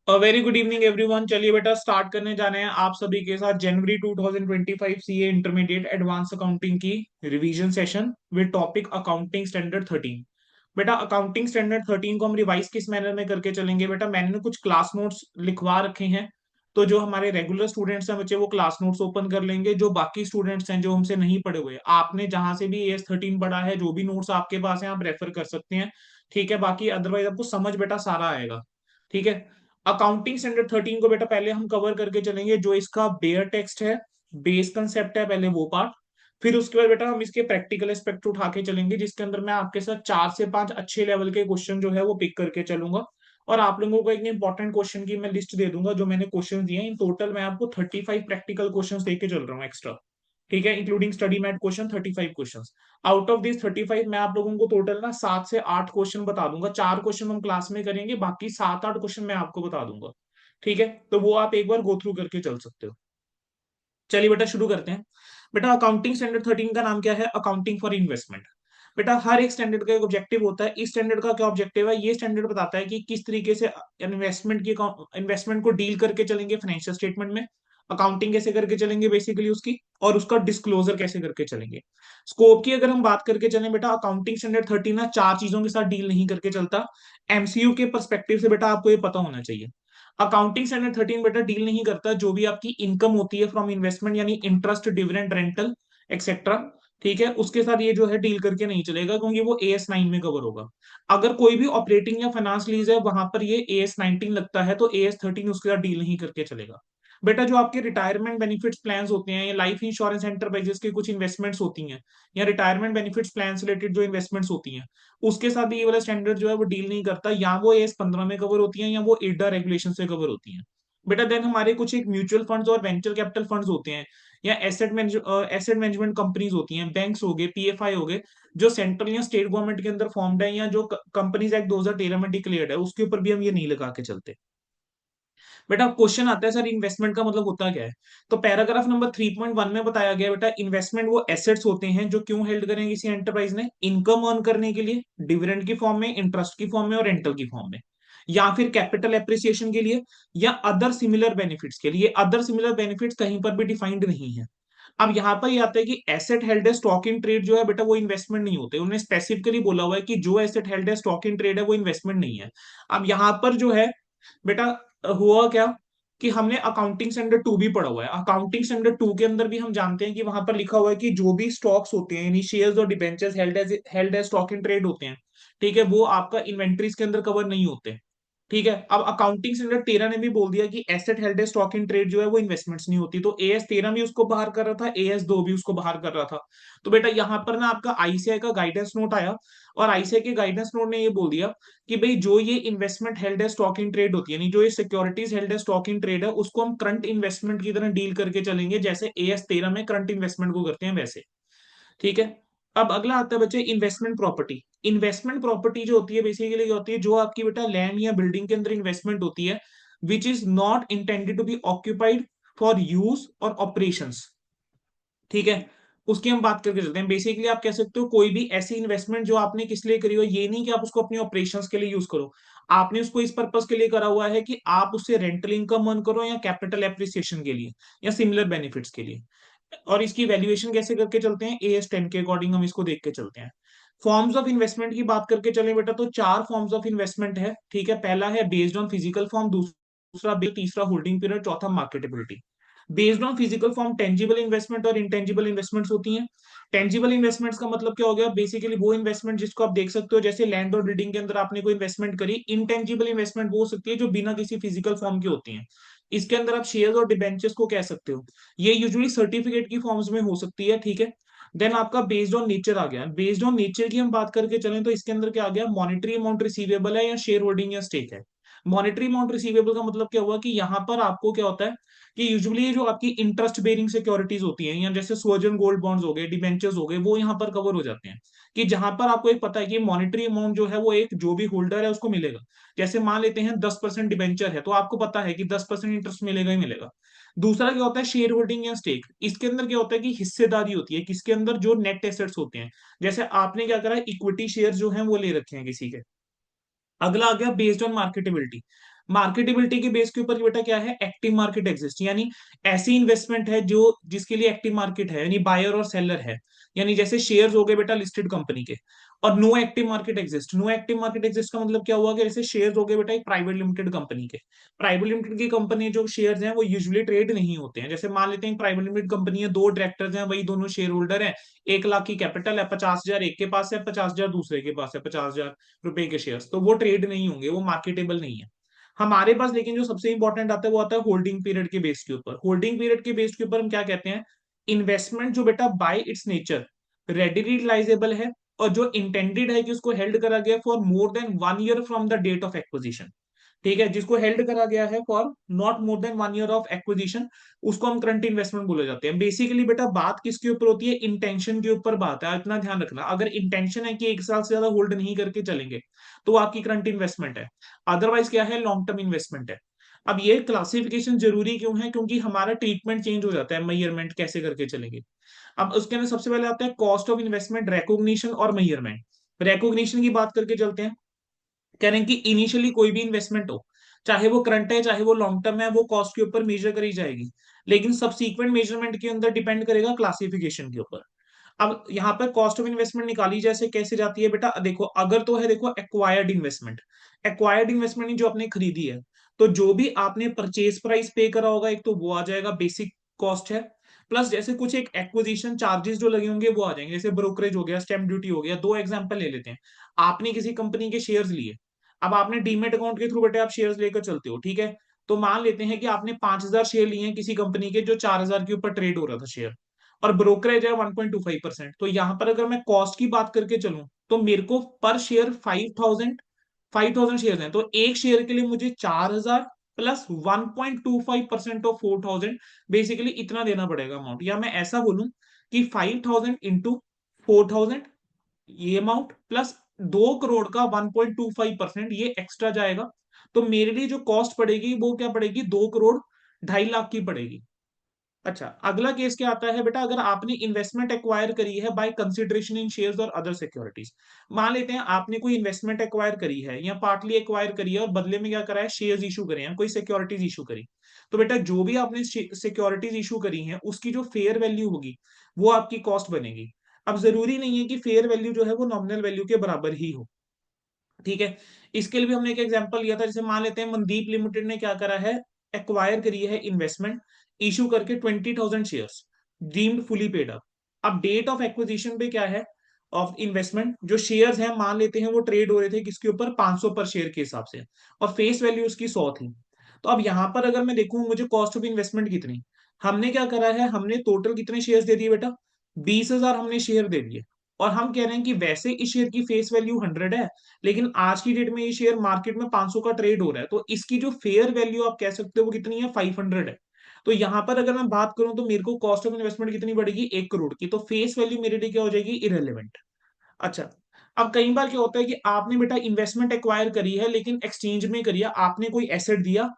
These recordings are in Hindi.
Very good evening everyone. चलिए बेटा स्टार्ट करने जाने हैं आप सभी के साथ जनवरी 2025 सीए इंटरमीडिएट एडवांस अकाउंटिंग की revision session with topic accounting standard 13। बेटा अकाउंटिंग स्टैंडर्ड 13 को हम रिवाइज किस मैनर में करके चलेंगे? बेटा मैंने कुछ क्लास नोट्स लिखवा रखे हैं, तो जो हमारे रेगुलर स्टूडेंट्स हैं बच्चे वो क्लास नोट्स ओपन कर लेंगे। जो बाकी स्टूडेंट्स हैं जो हमसे नहीं पढ़े हुए, आपने जहां से भी AS13 पढ़ा है, जो भी नोट्स आपके पास है आप रेफर कर सकते हैं। ठीक है, बाकी अदरवाइज आपको समझ बेटा सारा आएगा। ठीक है, अकाउंटिंग स्टैंडर्ड 13 को बेटा पहले हम कवर करके चलेंगे। जो इसका बेयर टेक्स्ट है, बेस कंसेप्ट है, पहले वो पार्ट। फिर उसके बाद बेटा हम इसके प्रैक्टिकल एस्पेक्ट उठा के चलेंगे, जिसके अंदर मैं आपके साथ 4 से 5 अच्छे लेवल के क्वेश्चन जो है वो पिक करके चलूंगा। और आप लोगों को एक इंपॉर्टेंट क्वेश्चन की मैं लिस्ट दे दूंगा। जो मैंने क्वेश्चन दिए हैं इन टोटल मैं आपको 35 प्रैक्टिकल क्वेश्चन दे के चल रहा हूँ एक्स्ट्रा। ठीक है, including study mat question 35 question. Out of this 35 मैं आप लोगों को टोटल ना 7 से 8 क्वेश्चन बता दूंगा। 4 क्वेश्चन हम क्लास में करेंगे, बाकी 7-8 क्वेश्चन मैं आपको बता दूंगा। ठीक है, तो वो आप एक बार गो थ्रू करके चल सकते हो। चलिए बेटा शुरू करते हैं। बेटा अकाउंटिंग स्टैंडर्ड 13 का नाम क्या है? Accounting for investment. बेटा हर एक स्टैंडर्ड का एक ऑब्जेक्टिव होता है। इस स्टैंडर्ड का क्या ऑब्जेक्टिव है? ये स्टैंडर्ड बताता है कि किस तरीके से इन्वेस्टमेंट को डील करके चलेंगे फाइनेंशियल स्टेटमेंट में, अकाउंटिंग कैसे करके चलेंगे बेसिकली उसकी, और उसका डिस्क्लोजर कैसे करके चलेंगे। स्कोप की अगर हम बात करके चलें बेटा, अकाउंटिंग स्टैंडर्ड 13 ना 4 चीजों के साथ डील नहीं करके चलता। MCU के परस्पेक्टिव से बेटा आपको ये पता होना चाहिए। अकाउंटिंग स्टैंडर्ड 13 बेटा डील नहीं करता जो भी आपकी इनकम होती है फ्रॉम इन्वेस्टमेंट, यानी इंटरेस्ट, डिविडेंड, रेंटल एक्सेट्रा। ठीक है, उसके साथ ये जो है डील करके नहीं चलेगा, क्योंकि वो AS9 में कवर होगा। अगर कोई भी ऑपरेटिंग या फाइनेंस लीज है वहां पर ये AS19 लगता है, तो AS13 उसके साथ डील नहीं करके चलेगा। बेटा जो आपके रिटायरमेंट बेनिफिट्स प्लान्स होते हैं या लाइफ इंश्योरेंस एंटरप्राइजेस की कुछ इन्वेस्टमेंट्स होती हैं, या रिटायरमेंट बेनिफिट्स प्लान से रिलेटेड जो इन्वेस्टमेंट्स होती हैं, उसके साथ भी ये वाला स्टैंडर्ड जो है वो डील नहीं करता। या वो AS15 में कवर होती है या वो IRDA रेगुलेशन से कवर होती है। बेटा देन हमारे कुछ एक म्यूचुअल फंड्स और वेंचर कैपिटल फंड्स होते हैं, या एसेट मैनेजमेंट कंपनीज होती हैं, बैंक्स हो गए, PFI हो गए, जो सेंट्रल या स्टेट गवर्नमेंट के अंदर फॉर्म्ड है, या जो कंपनीज एक्ट 2013 में डिक्लेयर्ड है, उसके ऊपर भी हम ये नहीं लगा के चलते। बेटा क्वेश्चन आता है सर इन्वेस्टमेंट का मतलब होता क्या है? तो पैराग्राफ नंबर 3.1 में बताया गया बेटा, इन्वेस्टमेंट वो एसेट्स होते हैं जो क्यों हेल्ड करेंगे किसी एंटरप्राइज ने? इनकम अर्न करने के लिए, डिविडेंड की फॉर्म में, इंटरेस्ट की फॉर्म में और रेंटल की फॉर्म में, या फिर कैपिटल एप्रिसिएशन के लिए, या अदर सिमिलर बेनिफिट्स के लिए। अदर सिमिलर बेनिफिट्स कहीं पर भी डिफाइंड नहीं है। अब यहाँ पर ये आता है कि एसेट हेल्ड है स्टॉक इन ट्रेड जो है बेटा वो इन्वेस्टमेंट नहीं होते। उन्होंने स्पेसिफिकली बोला हुआ है कि जो एसेट हेल्ड है स्टॉक इन ट्रेड है वो इन्वेस्टमेंट नहीं है। अब यहाँ पर जो है बेटा हुआ क्या कि हमने अकाउंटिंग स्टैंडर्ड 2 भी पढ़ा हुआ है। अकाउंटिंग स्टैंडर्ड 2 के अंदर भी हम जानते हैं कि वहां पर लिखा हुआ है कि जो भी स्टॉक्स होते हैं, यानी शेयर्स और debentures held as stock in trade होते हैं, ठीक है, वो आपका इन्वेंट्रीज के अंदर कवर नहीं होते। ठीक है, अब अकाउंटिंग स्टैंडर्ड 13 ने भी बोल दिया कि asset held as stock in trade जो है वो इन्वेस्टमेंट्स नहीं होती, तो AS13 भी उसको बाहर कर रहा था, AS2 भी उसको बाहर कर रहा था। तो बेटा यहाँ पर ना आपका ICAI का गाइडेंस नोट आया, और ICAI के गाइडेंस नोट ने ये बोल दिया कि भाई जो ये इन्वेस्टमेंट हेल्ड है स्टॉक इन ट्रेड होती है, यानी जो ये सिक्योरिटीज हेल्ड है स्टॉक इन ट्रेड है, उसको हम करंट इन्वेस्टमेंट की तरह डील करके चलेंगे, जैसे AS13 में करंट इन्वेस्टमेंट को करते हैं वैसे। ठीक है, अब अगला आता है बच्चे इन्वेस्टमेंट प्रॉपर्टी। इन्वेस्टमेंट प्रॉपर्टी जो होती है बेसिकली क्या होती है? जो आपकी बेटा लैंड या बिल्डिंग के अंदर इन्वेस्टमेंट होती है, which is not intended to be occupied for use और ऑपरेशंस। ठीक है, उसकी हम बात करके चलते हैं। बेसिकली आप कह सकते हो कोई भी ऐसी इन्वेस्टमेंट जो आपने किस लिए करी हो, ये नहीं कि आप उसको अपनी ऑपरेशंस के लिए यूज करो। आपने उसको इस पर्पस के लिए करा हुआ है कि आप उससे रेंटल इनकम अर्न करो, या कैपिटल एप्रिसिएशन के लिए, या सिमिलर बेनिफिट्स के लिए। और इसकी वैल्यूएशन कैसे करके चलते हैं? AS10 के अकॉर्डिंग हम इसको देख के चलते हैं। फॉर्म्स ऑफ इन्वेस्टमेंट की बात करके चले बेटा, तो 4 फॉर्म्स ऑफ इन्वेस्टमेंट है। ठीक है, पहला है बेस्ड ऑन फिजिकल फॉर्म, दूसरा तीसरा होल्डिंग पीरियड, चौथा marketability. Based on physical form tangible investment और इंटेंजिबल इन्वेस्टमेंट्स होती हैं। टेंजिबल इन्वेस्टमेंट्स का मतलब क्या हो गया? बेसिकली वो इन्वेस्टमेंट जिसको आप देख सकते हो, जैसे लैंड और बिल्डिंग के अंदर आपने कोई इन्वेस्टमेंट करी। इंटेंजिबल इन्वेस्टमेंट वो हो सकती है जो बिना किसी फिजिकल फॉर्म की होती है। इसके अंदर आप शेयर्स और डिबेंचर्स को कह सकते हो। ये यूजुअली सर्टिफिकेट की फॉर्म्स में हो सकती है। ठीक है, देन आपका बेस्ड ऑन नेचर आ गया। बेस्ड ऑन नेचर की हम बात करके चलें तो इसके अंदर क्या आ गया? मॉनेटरी अमाउंट रिसीवेबल है, या शेयर होल्डिंग या स्टेक है। मॉनेटरी अमाउंट रिसीवेबल का मतलब क्या हुआ कि यहाँ पर आपको क्या होता है कि यूजुअली ये जो आपकी इंटरेस्ट बेरिंग सिक्योरिटीज होती हैं, या जैसे सोजन गोल्ड बॉन्ड्स हो गए, डिबेंचर्स हो गए, वो यहाँ पर कवर हो जाते हैं। कि जहां पर आपको एक पता है कि मॉनेटरी अमाउंट जो है वो एक जो भी होल्डर है उसको मिलेगा। जैसे मान लेते हैं 10% डिबेंचर है, तो आपको पता है कि 10% इंटरेस्ट मिलेगा ही मिलेगा। दूसरा क्या होता है? शेयर होल्डिंग या स्टेक। इसके अंदर क्या होता है कि हिस्सेदारी होती है किसके अंदर? जो नेट एसेट्स होते हैं। जैसे आपने क्या करा, इक्विटी शेयर जो है वो ले रखे हैं किसी के। अगला आ गया बेस्ड ऑन मार्केटेबिलिटी। मार्केटेबिलिटी के बेस के ऊपर बेटा क्या है, एक्टिव मार्केट एग्जिस्ट, यानी ऐसी इन्वेस्टमेंट है जो जिसके लिए एक्टिव मार्केट है, यानी बायर और सेलर है, यानी जैसे शेयर्स हो गए बेटा लिस्टेड कंपनी के। और no active market exist, no active market exist का मतलब क्या हुआ कि जैसे शेयर्स हो गए बेटा एक प्राइवेट लिमिटेड कंपनी के। प्राइवेट लिमिटेड की कंपनी जो शेयर्स हैं वो यूजुअली ट्रेड नहीं होते हैं। जैसे मान लेते हैं प्राइवेट लिमिटेड कंपनी है, दो डायरेक्टर्स हैं, वही दोनों शेयर होल्डर हैं, 1 लाख की कैपिटल है, 50,000 एक के पास है, 50,000 दूसरे के पास है, 50,000 रुपए के शेयर्स, तो वो ट्रेड नहीं होंगे, वो मार्केटेबल नहीं है हमारे पास। लेकिन जो सबसे इंपॉर्टेंट आता है वो आता है होल्डिंग पीरियड के बेस के ऊपर। होल्डिंग पीरियड के बेस के ऊपर हम क्या कहते हैं, इन्वेस्टमेंट जो बेटा बाय इट्स नेचर रेडिली यूटिलाइजेबल है, और जो इंटेंडेड है कि उसको हेल्ड करा गया for more than 1 year from the date of acquisition. ठीक है, जिसको हेल्ड करा गया है for not more than 1 year of acquisition, उसको हम करंट इन्वेस्टमेंट बोले जाते हैं। बेसिकली बेटा बात किसके ऊपर होती है, इंटेंशन के ऊपर बात है, इतना ध्यान रखना। अगर इंटेंशन है कि 1 साल से ज्यादा होल्ड नहीं करके चलेंगे तो वो आपकी करंट इन्वेस्टमेंट है, अदरवाइज क्या है, लॉन्ग टर्म इन्वेस्टमेंट है। अब ये क्लासिफिकेशन जरूरी क्यों है, क्योंकि हमारा ट्रीटमेंट चेंज हो जाता है, मेजरमेंट कैसे करके चलेंगे। अब उसके अंदर सबसे पहले आता है कॉस्ट ऑफ इन्वेस्टमेंट, रिकॉग्निशन और मेजरमेंट। रिकॉग्निशन की बात करके चलते हैं। कह रहे हैं कि इनिशियली कोई भी इन्वेस्टमेंट हो, चाहे वो करंट है चाहे वो लॉन्ग टर्म है, वो कॉस्ट के ऊपर मेजर करी जाएगी, लेकिन सब्सीक्वेंट मेजरमेंट के अंदर डिपेंड करेगा क्लासिफिकेशन के ऊपर। अब यहाँ पर कॉस्ट ऑफ इन्वेस्टमेंट निकाली जैसे कैसे जाती है बेटा, देखो अगर तो है, देखो एक्वायर्ड इन्वेस्टमेंट, एक्वायर्ड इन्वेस्टमेंट जो आपने खरीदी है, तो जो भी आपने परचेज प्राइस पे करा होगा एक तो वो आ जाएगा, बेसिक कॉस्ट है, प्लस जैसे कुछ एक एक्विजिशन चार्जेस जो लगे होंगे वो आ जाएंगे, जैसे ब्रोकरेज हो गया, स्टैम्प ड्यूटी हो गया। दो एग्जांपल ले लेते हैं। आपने किसी कंपनी के शेयर्स लिए, अब आपने डीमेट अकाउंट के थ्रू बेटे आप शेयर्स लेकर चलते हो, ठीक है। तो मान लेते हैं कि आपने 5,000 शेयर लिए हैं किसी कंपनी के, जो 4,000 के ऊपर ट्रेड हो रहा था शेयर, और ब्रोकरेज है 1.25%। तो यहां पर अगर मैं कॉस्ट की बात करके चलूं तो मेरे को पर शेयर 5,000 शेयर हैं, तो एक शेयर के लिए मुझे 4,000 प्लस 1.25% ऑफ 4,000, बेसिकली इतना देना पड़ेगा अमाउंट। या मैं ऐसा बोलूं कि 5,000 इंटू 4,000, ये अमाउंट प्लस 2 करोड़ का 1.25% ये एक्स्ट्रा जाएगा। तो मेरे लिए जो कॉस्ट पड़ेगी वो क्या पड़ेगी, 2 करोड़ 2.5 लाख की पड़ेगी। अच्छा, अगला केस क्या आता है बेटा, अगर आपने इन्वेस्टमेंट एक्वायर करी है बाय कंसिडरेशन इन शेयर्स और अदर सिक्योरिटीज। मान लेते हैं आपने कोई इन्वेस्टमेंट एक्वायर करी है या पार्टली एक्वायर करी है, और बदले में क्या करा है, शेयर्स इशू करे हैं, कोई सिक्योरिटीज इशू करी। तो बेटा जो भी आपने सिक्योरिटीज इशू करी हैं उसकी जो फेयर वैल्यू होगी वो आपकी कॉस्ट बनेगी। अब जरूरी नहीं है कि फेयर वैल्यू जो है वो नॉमिनल वैल्यू के बराबर ही हो, ठीक है। इसके लिए भी हमने एक एग्जांपल लिया था, जैसे मान लेते हैं मनदीप लिमिटेड ने क्या करा है, एक्वायर करी है इन्वेस्टमेंट, इशू करके 20,000 shares, deemed fully paid up. अब डेट ऑफ एक्विजिशन पे क्या है, ऑफ इन्वेस्टमेंट, जो शेयर्स हैं मान लेते हैं वो ट्रेड हो रहे थे किसके ऊपर, 500 पर शेयर के हिसाब से, और फेस वैल्यू उसकी 100 थी। तो अब यहां पर अगर मैं देखूं मुझे कॉस्ट ऑफ इन्वेस्टमेंट कितनी, हमने क्या करा है, हमने टोटल कितने शेयर्स दे दिए बेटा, 20,000 हमने शेयर दे दिए। और हम कह रहे हैं कि वैसे इस शेयर की फेस वैल्यू 100 है, लेकिन आज की डेट में ये शेयर मार्केट में 500 का ट्रेड हो रहा है, तो इसकी जो फेयर वैल्यू आप कह सकते हो वो कितनी है, 500 है। तो यहां पर अगर मैं बात करूं तो मेरे को कॉस्ट ऑफ इन्वेस्टमेंट कितनी पड़ेगी, 1 करोड़ की, तो फेस वैल्यू मेरे लिए क्या हो जाएगी, इरेलीवेंट। अच्छा, अब कई बार क्या होता है कि आपने बेटा इन्वेस्टमेंट एक्वायर करी है लेकिन एक्सचेंज में करी है, आपने कोई एसेट दिया,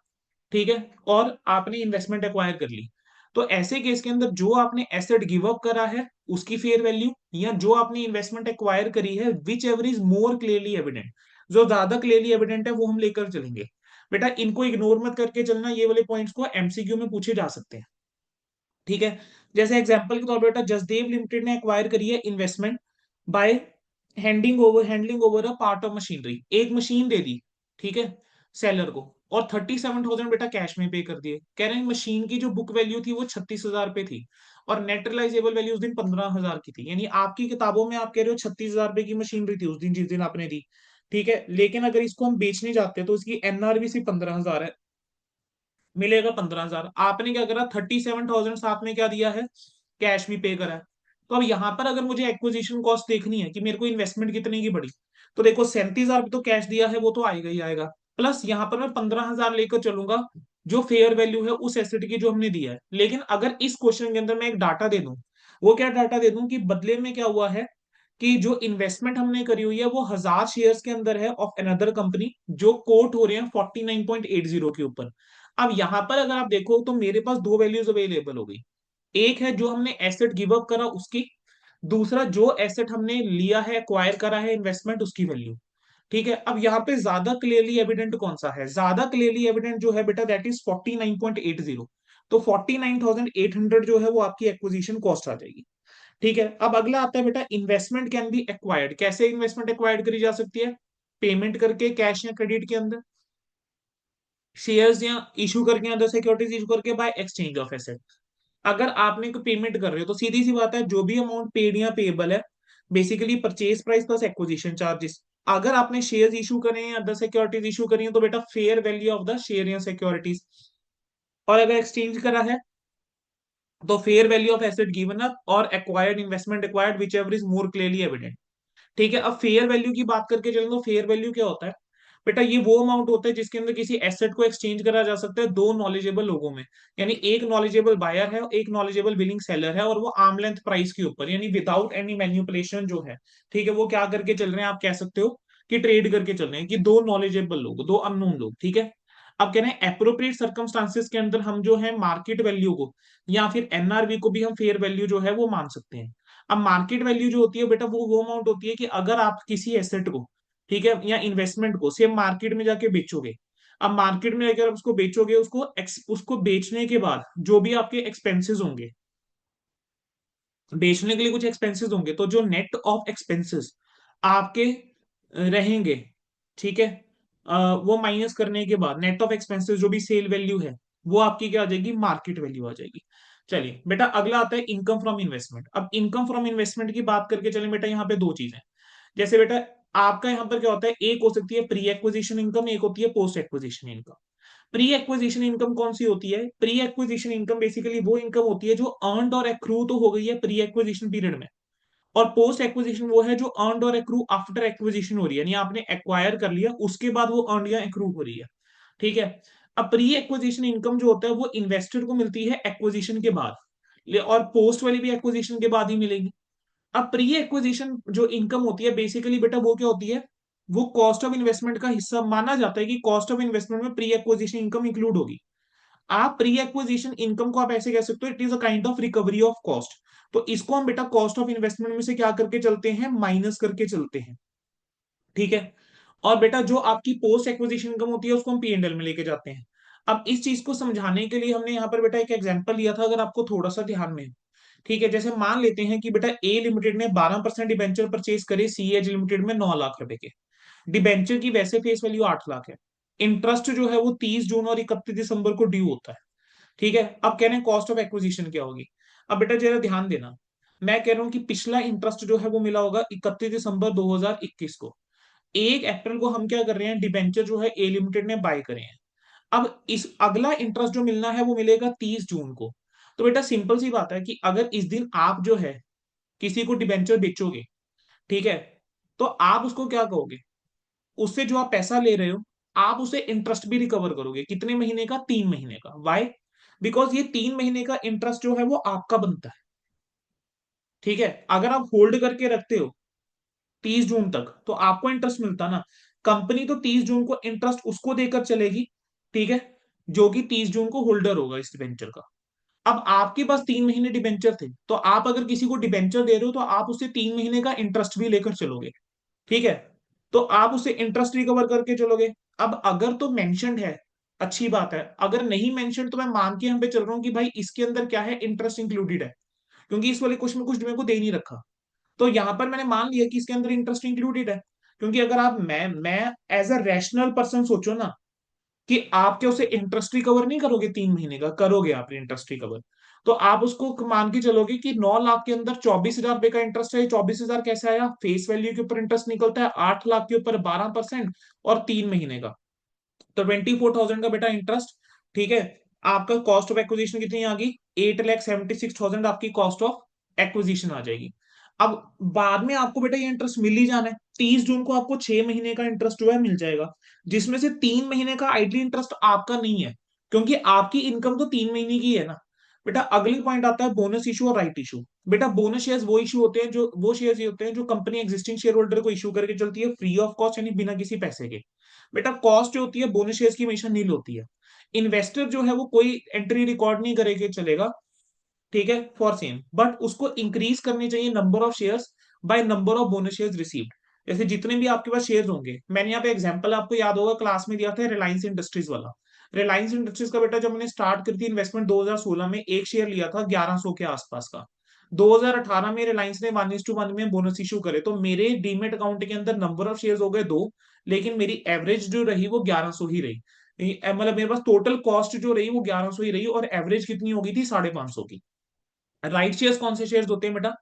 ठीक है, और आपने इन्वेस्टमेंट एक्वायर कर ली। तो ऐसे केस के अंदर जो आपने एसेट गिव अप करा है उसकी फेयर वैल्यू, या जो आपने इन्वेस्टमेंट एक्वायर करी है, which ever is more clearly evident, जो ज्यादा क्लियरली एविडेंट है वो हम लेकर चलेंगे। बेटा इनको इग्नोर मत करके चलना, ये वाले पॉइंट्स को एमसीक्यू में पूछे जा सकते हैं, ठीक है। जैसे एग्जांपल के तौर पर बेटा जसदेव लिमिटेड ने एक्वायर करी है investment by handling over a part of machinery, एक मशीन दे दी, ठीक है, सेलर को, और 37,000 बेटा कैश में पे कर दिए। कह रहे हैं मशीन की जो बुक वैल्यू थी वो 36,000 पे थी, और नेट रियलाइजेबल वैल्यू उस दिन 15,000 की थी, यानी आपकी किताबों में आप कह रहे हो 36,000 रुपए की मशीनरी थी उस दिन जिस दिन आपने दी, ठीक है। लेकिन अगर इसको हम बेचने जाते हैं तो इसकी एनआरवी सिर्फ 15,000 है, मिलेगा 15,000। आपने क्या करा, 37,000 साथ में क्या दिया है, कैश भी पे करा है। तो अब यहां पर अगर मुझे एक्विजिशन कॉस्ट देखनी है कि मेरे को इन्वेस्टमेंट कितने की पड़ी, तो देखो 37,000 तो कैश दिया है वो तो आएगा ही आएगा, प्लस यहां पर मैं 15,000 लेकर चलूंगा जो फेयर वैल्यू है उस एसेट की जो हमने दिया है। लेकिन अगर इस क्वेश्चन के अंदर मैं एक डाटा दे दूं, वो क्या डाटा दे दूं कि बदले में क्या हुआ है, कि जो इन्वेस्टमेंट हमने करी हुई है वो 1,000 शेयर्स के अंदर है ऑफ अनदर कंपनी, जो कोट हो रहे हैं 49.80 के ऊपर। अब यहां पर अगर आप देखो तो मेरे पास दो वैल्यूज अवेलेबल हो गई, एक है जो हमने एसेट गिव अप करा उसकी, दूसरा जो एसेट हमने लिया है एक्वायर करा है इन्वेस्टमेंट उसकी वैल्यू। ठीक है, अब यहाँ पे ज्यादा क्लियरली एविडेंट कौन सा है? ज्यादा क्लियरली एविडेंट जो है बेटा दैट इज 49.80। तो 49,800 जो है वो आपकी एक्विजिशन कॉस्ट आ जाएगी। ठीक है, अब अगला आता है बेटा इन्वेस्टमेंट कैन बी एक्वायर्ड। कैसे इन्वेस्टमेंट एक्वायर्ड करी जा सकती है? पेमेंट करके, कैश या क्रेडिट के अंदर, शेयर्स या इशू करके, अंदर सिक्योरिटीज इशू करके, बाय एक्सचेंज ऑफ एसेट। अगर आपने कोई पेमेंट कर रहे हो तो सीधी सी बात है, जो भी अमाउंट पेड या पेबल है, basically purchase price plus acquisition charges. अगर आपने शेयर्स इशू करे हैं, अदर सिक्योरिटीज इशू करी हैं, तो बेटा fair value of the share या सिक्योरिटीज। और अगर एक्सचेंज करा है तो fair value of asset given up और acquired investment acquired whichever is more clearly evident. ठीक है, अब फेयर वैल्यू की बात करके चलें तो फेयर वैल्यू क्या होता है? बेटा ये वो अमाउंट होता है जिसके अंदर किसी एसेट को एक्सचेंज करा जा सकता है दो नॉलेजेबल लोगों में। यानी एक नॉलेजेबल बायर है और एक नॉलेजेबल बिलिंग सेलर है, और वो आर्म लेंथ प्राइस के ऊपर, यानी विदाउट एनी मैन्युपुलेशन जो है। ठीक है, वो क्या करके चल रहे हैं, आप कह सकते हो कि ट्रेड करके चल रहे हैं, कि दो नॉलेजेबल लोग, दो अननोन लोग। ठीक है, अब कह रहे हैं एप्रोप्रिएट सर्कमस्टांसिस के अंदर हम जो है मार्केट वैल्यू को या फिर एनआरवी को भी हम फेयर वैल्यू जो है वो मान सकते हैं। अब मार्केट वैल्यू जो होती है बेटा वो अमाउंट होती है कि अगर आप किसी एसेट को, ठीक है, या इन्वेस्टमेंट को सेम मार्केट में जाके बेचोगे। अब मार्केट में अगर आप उसको बेचोगे, उसको बेचने के बाद जो भी आपके एक्सपेंसेस होंगे, बेचने के लिए कुछ एक्सपेंसेस होंगे, तो जो नेट ऑफ एक्सपेंसेस आपके रहेंगे, ठीक है, वो माइनस करने के बाद नेट ऑफ एक्सपेंसेस जो भी सेल वैल्यू है, वो आपकी क्या आ जाएगी? मार्केट वैल्यू आ जाएगी। चलिए बेटा, अगला आता है इनकम फ्रॉम इन्वेस्टमेंट। अब इनकम फ्रॉम इन्वेस्टमेंट की बात करके चले बेटा, यहाँ पे दो चीजें। जैसे बेटा आपका यहाँ पर क्या होता है, एक हो सकती है प्री एक्विजिशन इनकम, एक होती है post acquisition income. Pre acquisition income कौन सी होती है? प्री एक्विजिशन इनकम बेसिकली वो इनकम होती है जो अर्नड और एक्रू तो हो गई है प्री एक्विजिशन पीरियड में, और पोस्ट एक्विजिशन वो है जो अर्नड और एक्रू आफ्टर एक्विजिशन हो रही है, यानी आपने एक्वायर कर लिया उसके बाद वो अर्न या एक्रू हो रही है। ठीक है, अब प्री एक्विजिशन इनकम जो होता है वो इन्वेस्टर को मिलती है एक्विजिशन के बाद, और पोस्ट वाली भी एक्विजिशन के बाद ही मिलेगी। अब प्री एक्विजिशन जो इनकम होती है बेसिकली बेटा वो क्या होती है? वो कॉस्ट ऑफ इन्वेस्टमेंट का हिस्सा माना जाता है, कि कॉस्ट ऑफ इन्वेस्टमेंट में प्री एक्विजिशन इनकम इंक्लूड होगी। आप प्री एक्विजिशन इनकम को आप ऐसे कह सकते हो, it is a kind of recovery of cost. तो इसको हम बेटा कॉस्ट ऑफ इन्वेस्टमेंट में से क्या करके चलते हैं? माइनस करके चलते हैं। ठीक है, और बेटा जो आपकी पोस्ट एक्विजिशन इनकम होती है उसको हम पी एंड एल में लेके जाते हैं। अब इस चीज को समझाने के लिए हमने यहाँ पर बेटा एक एग्जांपल लिया था, अगर आपको थोड़ा सा ध्यान में हो। ठीक है, जैसे मान लेते हैं कि बेटा ए लिमिटेड ने 12% डिबेंचर परचेज करे सी एच लिमिटेड में 9 लाख रुपए के। डिबेंचर की वैसे फेस वैल्यू 8 लाख है। इंटरेस्ट जो है वो 30 जून और 31 दिसंबर को ड्यू होता है। ठीक है, अब कह रहे हैं कॉस्ट ऑफ एक्विजिशन क्या होगी? अब बेटा जरा ध्यान देना, मैं कह रहा हूं कि पिछला इंटरेस्ट जो है वो मिला होगा 31 दिसंबर 2021 को। 1 अप्रैल को हम क्या कर रहे हैं? डिबेंचर जो है ए लिमिटेड ने बाय करे हैं। अब इस अगला इंटरेस्ट जो मिलना है वो मिलेगा 30 जून को। तो बेटा सिंपल सी बात है कि अगर इस दिन आप जो है किसी को डिबेंचर बेचोगे, ठीक है, तो आप उसको क्या कहोगे? उससे जो आप पैसा ले रहे हो, आप उसे इंटरेस्ट भी रिकवर करोगे। कितने महीने का? 3 महीने का। वाई? बिकॉज ये 3 महीने का इंटरेस्ट जो है वो आपका बनता है। ठीक है, अगर आप होल्ड करके रखते हो 30 जून तक तो आपको इंटरेस्ट मिलता ना। कंपनी तो 30 जून को इंटरेस्ट उसको देकर चलेगी, ठीक है, जो कि 30 जून को होल्डर होगा इस डिबेंचर का। अब आपके पास 3 महीने डिबेंचर थे, तो आप अगर किसी को डिबेंचर दे रहे हो तो आप उससे 3 महीने का इंटरेस्ट भी लेकर चलोगे। ठीक है, तो आप उससे इंटरेस्ट रिकवर करके चलोगे। अब अगर तो मेंशन्ड है, अच्छी बात है। अगर नहीं मेंशन तो मैं मान के यहाँ पे चल रहा हूँ कि भाई इसके अंदर क्या है? इंटरेस्ट इंक्लूडेड है, क्योंकि इस वाले क्वेश्चन में कुछ मेरे को दे नहीं रखा। तो यहां पर मैंने मान लिया कि इसके अंदर इंटरेस्ट इंक्लूडेड है। क्योंकि अगर आप मैं एज अ रैशनल पर्सन सोचो ना, कि आप क्या उसे इंटरेस्ट रिकवर नहीं करोगे? 3 महीने का करोगे आप इंटरेस्ट रिकवर। तो आप उसको मान के चलोगे कि 9 लाख के अंदर 24,000 रुपए का इंटरेस्ट है। 24,000 कैसे आया? फेस वैल्यू के ऊपर इंटरेस्ट निकलता है, 8 लाख के ऊपर 12% और 3 महीने का, तो 24,000 का बेटा इंटरेस्ट। ठीक है, आपका कॉस्ट ऑफ एक्विजिशन कितनी आ गई? 8,76,000 आपकी कॉस्ट ऑफ एक्विजिशन आ जाएगी। अब बाद में आपको बेटा ये इंटरेस्ट मिल ही जाना है। 30 जून को आपको 6 महीने का इंटरेस्ट जो है मिल जाएगा, जिसमें से 3 महीने का आइडली इंटरेस्ट आपका नहीं है, क्योंकि आपकी इनकम तो 3 महीने की है ना। बेटा अगली पॉइंट आता है बोनस इशू और राइट इशू। बेटा बोनस शेयर्स वो इशू होते हैं, जो वो शेयर्स होते हैं जो कंपनी एग्जिस्टिंग शेयर होल्डर को इशू करके चलती है फ्री ऑफ कॉस्ट, यानी बिना किसी पैसे के। बेटा कॉस्ट जो होती है बोनस शेयर्स की हमेशा नील होती है। इन्वेस्टर जो है वो कोई एंट्री रिकॉर्ड नहीं करेगा चलेगा, ठीक है, फॉर सेम, बट उसको इंक्रीज करनी चाहिए number of shares by number of bonus shares received. जैसे जितने भी आपके पास शेयर होंगे, मैंने यहाँ पे एग्जांपल आपको याद होगा क्लास में दिया था रिलायंस इंडस्ट्रीज वाला। रिलायंस इंडस्ट्रीज का बेटा जब मैंने स्टार्ट करी थी इन्वेस्टमेंट 2016 में, एक शेयर लिया था 1100 के आसपास का। 2018 में रिलायंस ने 1:1 में बोनस इशू करे, तो मेरे डीमेट अकाउंट के अंदर नंबर ऑफ शेयर हो गए दो, लेकिन मेरी एवरेज जो रही वो 1100 ही रही। मतलब मेरे पास टोटल कॉस्ट जो रही वो 1100 ही रही, और एवरेज कितनी हो गई थी 550 की। राइट शेयर्स कौन से शेयर्स होते हैं बेटा?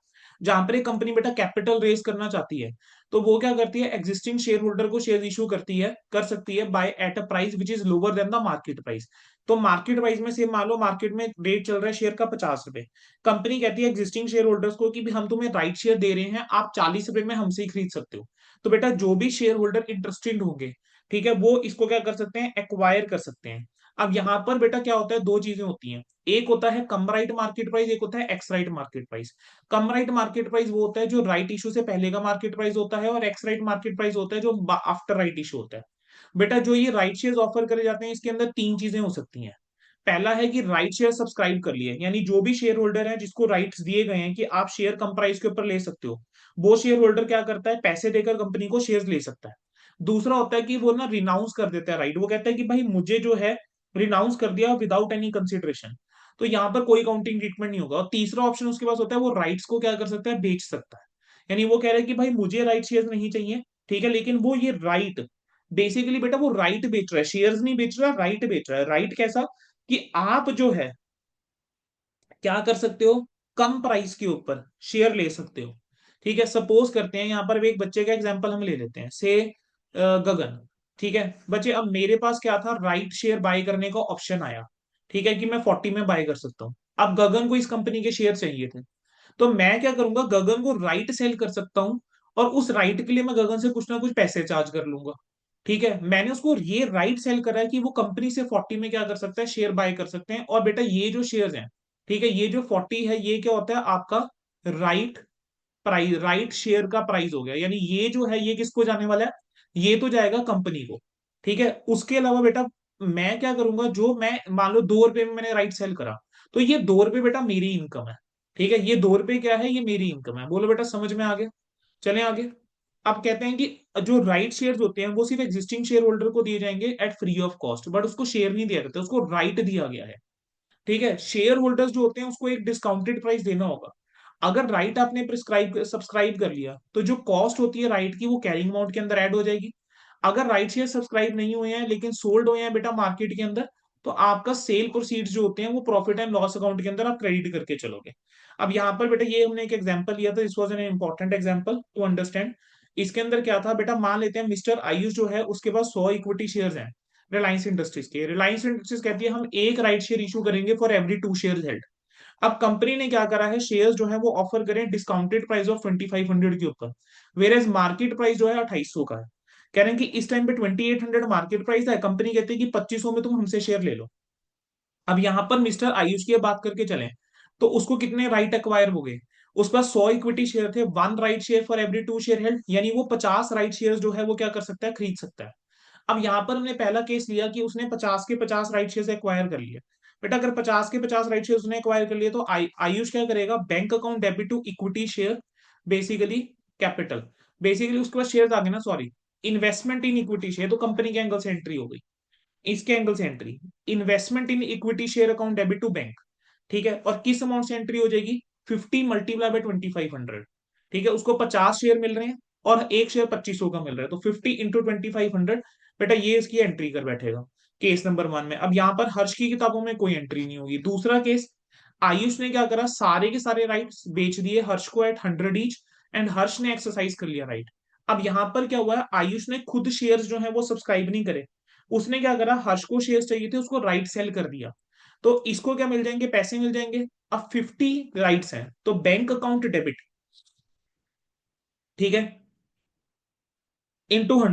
जहां पर एक कंपनी बेटा कैपिटल रेज करना चाहती है, तो वो क्या करती है, एग्जिस्टिंग शेयर होल्डर को शेयर इशू करती है, कर सकती है by at a price which is lower than the market price. तो मार्केट प्राइस में से मान लो मार्केट में रेट चल रहा है शेयर का 50 रुपए, कंपनी कहती है एग्जिस्टिंग शेयर होल्डर्स को कि भी हम तुम्हें राइट शेयर दे रहे हैं, आप 40 रुपए में हमसे ही खरीद सकते हो। तो बेटा जो भी शेयर होल्डर इंटरेस्टेड होंगे, ठीक है, वो इसको क्या कर सकते हैं, एक्वायर कर सकते हैं। अब यहां पर बेटा क्या होता है, दो चीजें होती हैं, एक होता है कम राइट मार्केट प्राइस, एक होता है एक्स राइट मार्केट प्राइस। कम राइट मार्केट प्राइस वो होता है जो राइट इशू से पहले का मार्केट प्राइस होता है, और एक्स राइट मार्केट प्राइस होता है जो आफ्टर राइट इशू होता है। बेटा जो ये राइट शेयर्स ऑफर करे जाते हैं, इसके अंदर तीन चीजें हो सकती हैं। पहला है कि राइट शेयर सब्सक्राइब कर लिए, यानी जो भी शेयर होल्डर है जिसको राइट्स दिए गए हैं कि आप शेयर कम प्राइस के ऊपर ले सकते हो, वो शेयर होल्डर क्या करता है, पैसे देकर कंपनी को शेयर्स ले सकता है। दूसरा होता है कि वो ना रिनाउंस कर देता है राइट, वो कहता है कि भाई मुझे जो है रिनाउंस कर दिया विदाउट एनी कंसिडरेशन, तो यहाँ पर कोई काउंटिंग ट्रीटमेंट नहीं होगा। और तीसरा ऑप्शन उसके पास होता है, वो राइट्स को क्या कर सकता है, बेच सकता है। यानी वो कह रहा है कि भाई मुझे राइट शेयर नहीं चाहिए, ठीक है, लेकिन वो ये राइट, बेसिकली बेटा वो राइट बेच रहा है, शेयर्स नहीं बेच रहा, राइट बेच रहा है। राइट कैसा, कि आप जो है क्या कर सकते हो, कम प्राइस के ऊपर शेयर ले सकते हो। ठीक है, सपोज करते हैं यहाँ पर एक बच्चे का एग्जांपल हम ले लेते हैं, से गगन। ठीक है बच्चे, अब मेरे पास क्या था, राइट शेयर बाय करने का ऑप्शन आया, ठीक है, कि मैं 40 में बाय कर सकता हूँ। अब गगन को इस कंपनी के शेयर चाहिए थे, तो मैं क्या करूंगा, गगन को राइट सेल कर सकता हूँ, और उस राइट के लिए मैं गगन से कुछ ना कुछ पैसे चार्ज कर लूंगा। ठीक है, मैंने उसको ये राइट सेल करा है कि वो कंपनी से 40 में क्या कर सकता है, शेयर बाय कर सकते हैं। और बेटा ये जो शेयर्स हैं, ठीक है, ये जो 40 है, ये क्या होता है आपका राइट प्राइस, राइट शेयर का प्राइस हो गया। यानी ये जो है ये किसको जाने वाला है, ये तो जाएगा कंपनी को। ठीक है, उसके अलावा बेटा मैं क्या करूंगा, जो मैं मान लो 2 रुपए में मैंने राइट सेल करा, तो ये 2 रुपए बेटा मेरी इनकम है। ठीक है, ये 2 रुपए क्या है, ये मेरी इनकम है। बोलो बेटा समझ में आ गया? चले आगे। अब कहते हैं कि जो राइट शेयर्स होते हैं वो सिर्फ एग्जिस्टिंग शेयर होल्डर को दिए जाएंगे at free of cost, but उसको शेयर नहीं दिया जाता, उसको राइट दिया गया है। ठीक है, शेयर होल्डर्स जो होते हैं उसको एक डिस्काउंटेड प्राइस देना होगा। अगर राइट आपने प्रिस्क्राइब सब्सक्राइब कर लिया, तो जो कॉस्ट होती है राइट की वो कैरिंग अमाउंट के अंदर ऐड हो जाएगी। अगर राइट शेयर सब्सक्राइब नहीं हुए हैं लेकिन सोल्ड हुए हैं बेटा मार्केट के अंदर, तो आपका सेल प्रोसीड्स जो होते हैं वो प्रॉफिट एंड लॉस अकाउंट के अंदर आप क्रेडिट करके चलोगे। अब यहाँ पर बेटा ये हमने एक एग्जांपल लिया था, this was an important example to understand. इसके अंदर क्या था बेटा, मान लेते हैं मिस्टर आयुष जो है उसके पास 100 इक्विटी शेयर्स हैं रिलायंस इंडस्ट्रीज के। रिलायंस इंडस्ट्रीज कहती है हम एक राइट शेयर इशू करेंगे फॉर एवरी 2 शेयर हेल्ड। अब कंपनी ने क्या करा है, शेयर्स जो है वो ऑफर करें डिस्काउंटेड प्राइस ऑफ 2500 के ऊपर, वेर एज मार्केट प्राइस जो है 2800 का है। कह रहे हैं कि इस टाइम पे 2800 मार्केट प्राइस है, कंपनी कहती है कि 2500 में तुम हमसे शेयर ले लो। अब यहां पर मिस्टर आयुष की बात करके चलें, तो उसको कितने राइट एक्वायर हो गए, उस पास 100 इक्विटी शेयर थे, 1 right share for every 2 share held, यानी वो 50 राइट शेयर जो है वो क्या कर सकता है, खरीद सकता है। अब यहां पर हमने पहला केस लिया कि उसने 50 के 50 राइट शेयर एक्वायर कर लिए। बेटा अगर 50 के 50 राइट शेयर उसने एक्वायर कर लिए, तो आयुष क्या करेगा, bank account debit to equity share, basically capital, basically उसके पास शेयर आ गए ना, sorry, investment in equity share, तो कंपनी के एंगल से एंट्री हो गई, इसके एंगल से entry, investment in equity share account debit to bank. ठीक है, और किस अमाउंट से एंट्री हो जाएगी, 50 मल्टीप्लाई बाय 2500। ठीक है, उसको 50 शेयर मिल रहे हैं और एक शेयर 2500 का मिल रहा है, तो 50 इंटू 2500, बेटा ये इसकी एंट्री कर बैठेगा केस नंबर 1 में। अब यहां पर हर्ष की किताबों में कोई एंट्री नहीं होगी। दूसरा केस, आयुष ने क्या करा, सारे के सारे राइट्स बेच दिए हर्ष को एट 100 ईच, एंड हर्ष ने एक्सरसाइज कर लिया राइट। अब यहां पर क्या हुआ है, आयुष ने खुद शेयर्स जो है वो सब्सक्राइब नहीं करे, उसने क्या करा, हर्ष को शेयर्स चाहिए थे, उसको राइट सेल कर दिया। तो इसको क्या मिल जाएंगे, पैसे मिल जाएंगे। अब 50 राइट्स हैं, तो बैंक अकाउंट डेबिट, ठीक है, into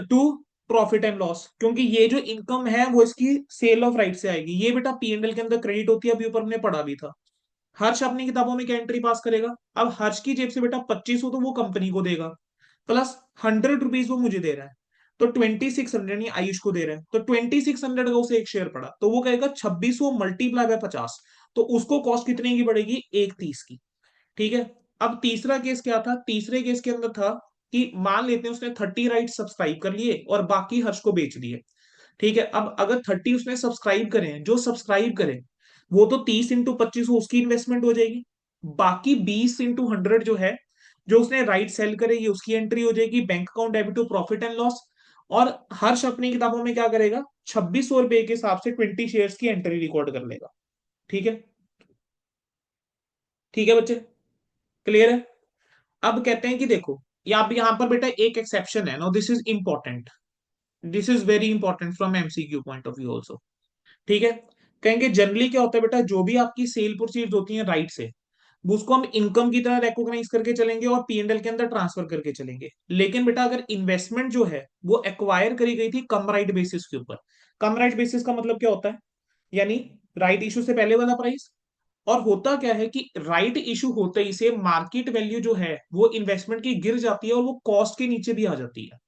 two profit and loss, क्योंकि ये जो इनकम है वो इसकी सेल ऑफ राइट से आएगी, ये बेटा पीएनएल के अंदर क्रेडिट होती है, अभी ऊपर हमने पढ़ा भी था। हर्ष अपनी किताबों में क्या एंट्री पास करेगा, अब हर्ष की जेब से बेटा 2500 तो वो कंपनी को देगा, प्लस 100 रुपीज वो मुझे दे रहा है, तो 2600 यानी आयुष को दे रहा है, तो 2600 का उसे एक शेयर पड़ा, तो वो कहेगा 2600 मल्टीप्लाई बाय 50, तो उसको कॉस्ट कितने की पड़ेगी, 130 की। ठीक है, अब तीसरा केस क्या था, तीसरे केस के अंदर था कि मान लेते हैं उसने 30 राइट सब्सक्राइब कर लिए और बाकी हर्ष को बेच दिए। ठीक है, अब अगर 30 उसने सब्सक्राइब करे हैं, जो सब्सक्राइब करे वो तो 30 × 25 उसकी इन्वेस्टमेंट हो जाएगी। बाकी 20 × 100 जो है, जो उसने राइट सेल करे, ये उसकी एंट्री हो जाएगी bank account debit to profit and loss. और हर्ष अपनी किताबों में क्या करेगा, 2600 रुपए के हिसाब से 20 शेयर्स की एंट्री रिकॉर्ड कर लेगा। ठीक है, ठीक है बच्चे, क्लियर है। अब कहते हैं कि देखो, यहाँ पर बेटा एक एक्सेप्शन है, no this is important, this is very important from MCQ point of view also. ठीक है, कहेंगे जनरली क्या होता है बेटा, जो भी आपकी सेल प्रोसीड होती है राइट से, वो उसको हम इनकम की तरह रिकॉग्नाइज करके चलेंगे और पीएनएल के अंदर ट्रांसफर करके चलेंगे। लेकिन बेटा अगर इन्वेस्टमेंट जो है वो एक्वायर करी गई थी कम राइट बेसिस के ऊपर, कम राइट बेसिस का मतलब क्या होता है, यानी राइट इशू से पहले वाला प्राइस। और होता क्या है कि राइट इशू होते ही से मार्केट वैल्यू जो है वो इन्वेस्टमेंट की गिर जाती है और वो कॉस्ट के नीचे भी आ जाती है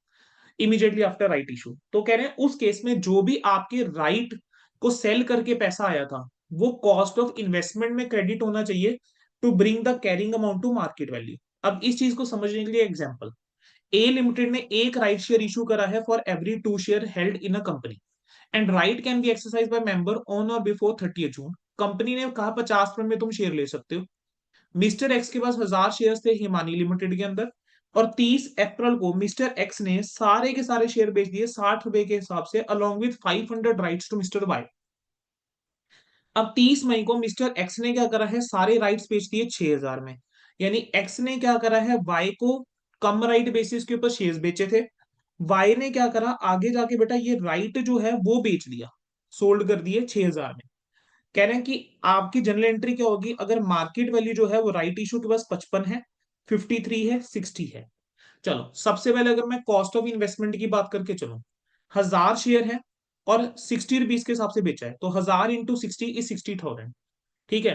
इमीडिएटली आफ्टर राइट इशू। तो कह रहे हैं उस केस में जो भी आपके राइट को सेल करके पैसा आया था वो कॉस्ट ऑफ इन्वेस्टमेंट में क्रेडिट होना चाहिए to bring the carrying amount to market value. अब इस चीज को समझने के लिए एग्जांपल, ए लिमिटेड ने एक राइट शेयर इशू करा है for every 2 share held in a company and right can be exercise by member on और बिफोर 30 जून। कंपनी ने कहा 50 में तुम शेयर ले सकते हो। मिस्टर एक्स के पास 1000 शेयर थे हिमानी लिमिटेड के अंदर, और 30 अप्रैल को मिस्टर एक्स ने सारे के सारे शेयर बेच दिए 60 रुपए के हिसाब से along with 500 rights to mister Y. अब 30 मई को मिस्टर एक्स ने क्या करा है, सारे राइट्स बेच दिए 6000 में। यानी एक्स ने क्या करा है, वाई को कम राइट बेसिस के ऊपर शेयर्स बेचे थे। वाई ने क्या करा, आगे जाके बेटा ये राइट जो है वो बेच दिया, सोल्ड कर दिए 6000 में। कह रहे हैं कि आपकी जनरल एंट्री क्या होगी, अगर मार्केट वैल्यू जो है वो राइट इशू के पास 55 है, 53 है, 60 है। चलो सबसे पहले अगर मैं कॉस्ट ऑफ इन्वेस्टमेंट की बात करके चलूं, 1000 शेयर है और 60 रुपीज के हिसाब से बेचा है, तो 1000 × 60 इज 60,000। ठीक है,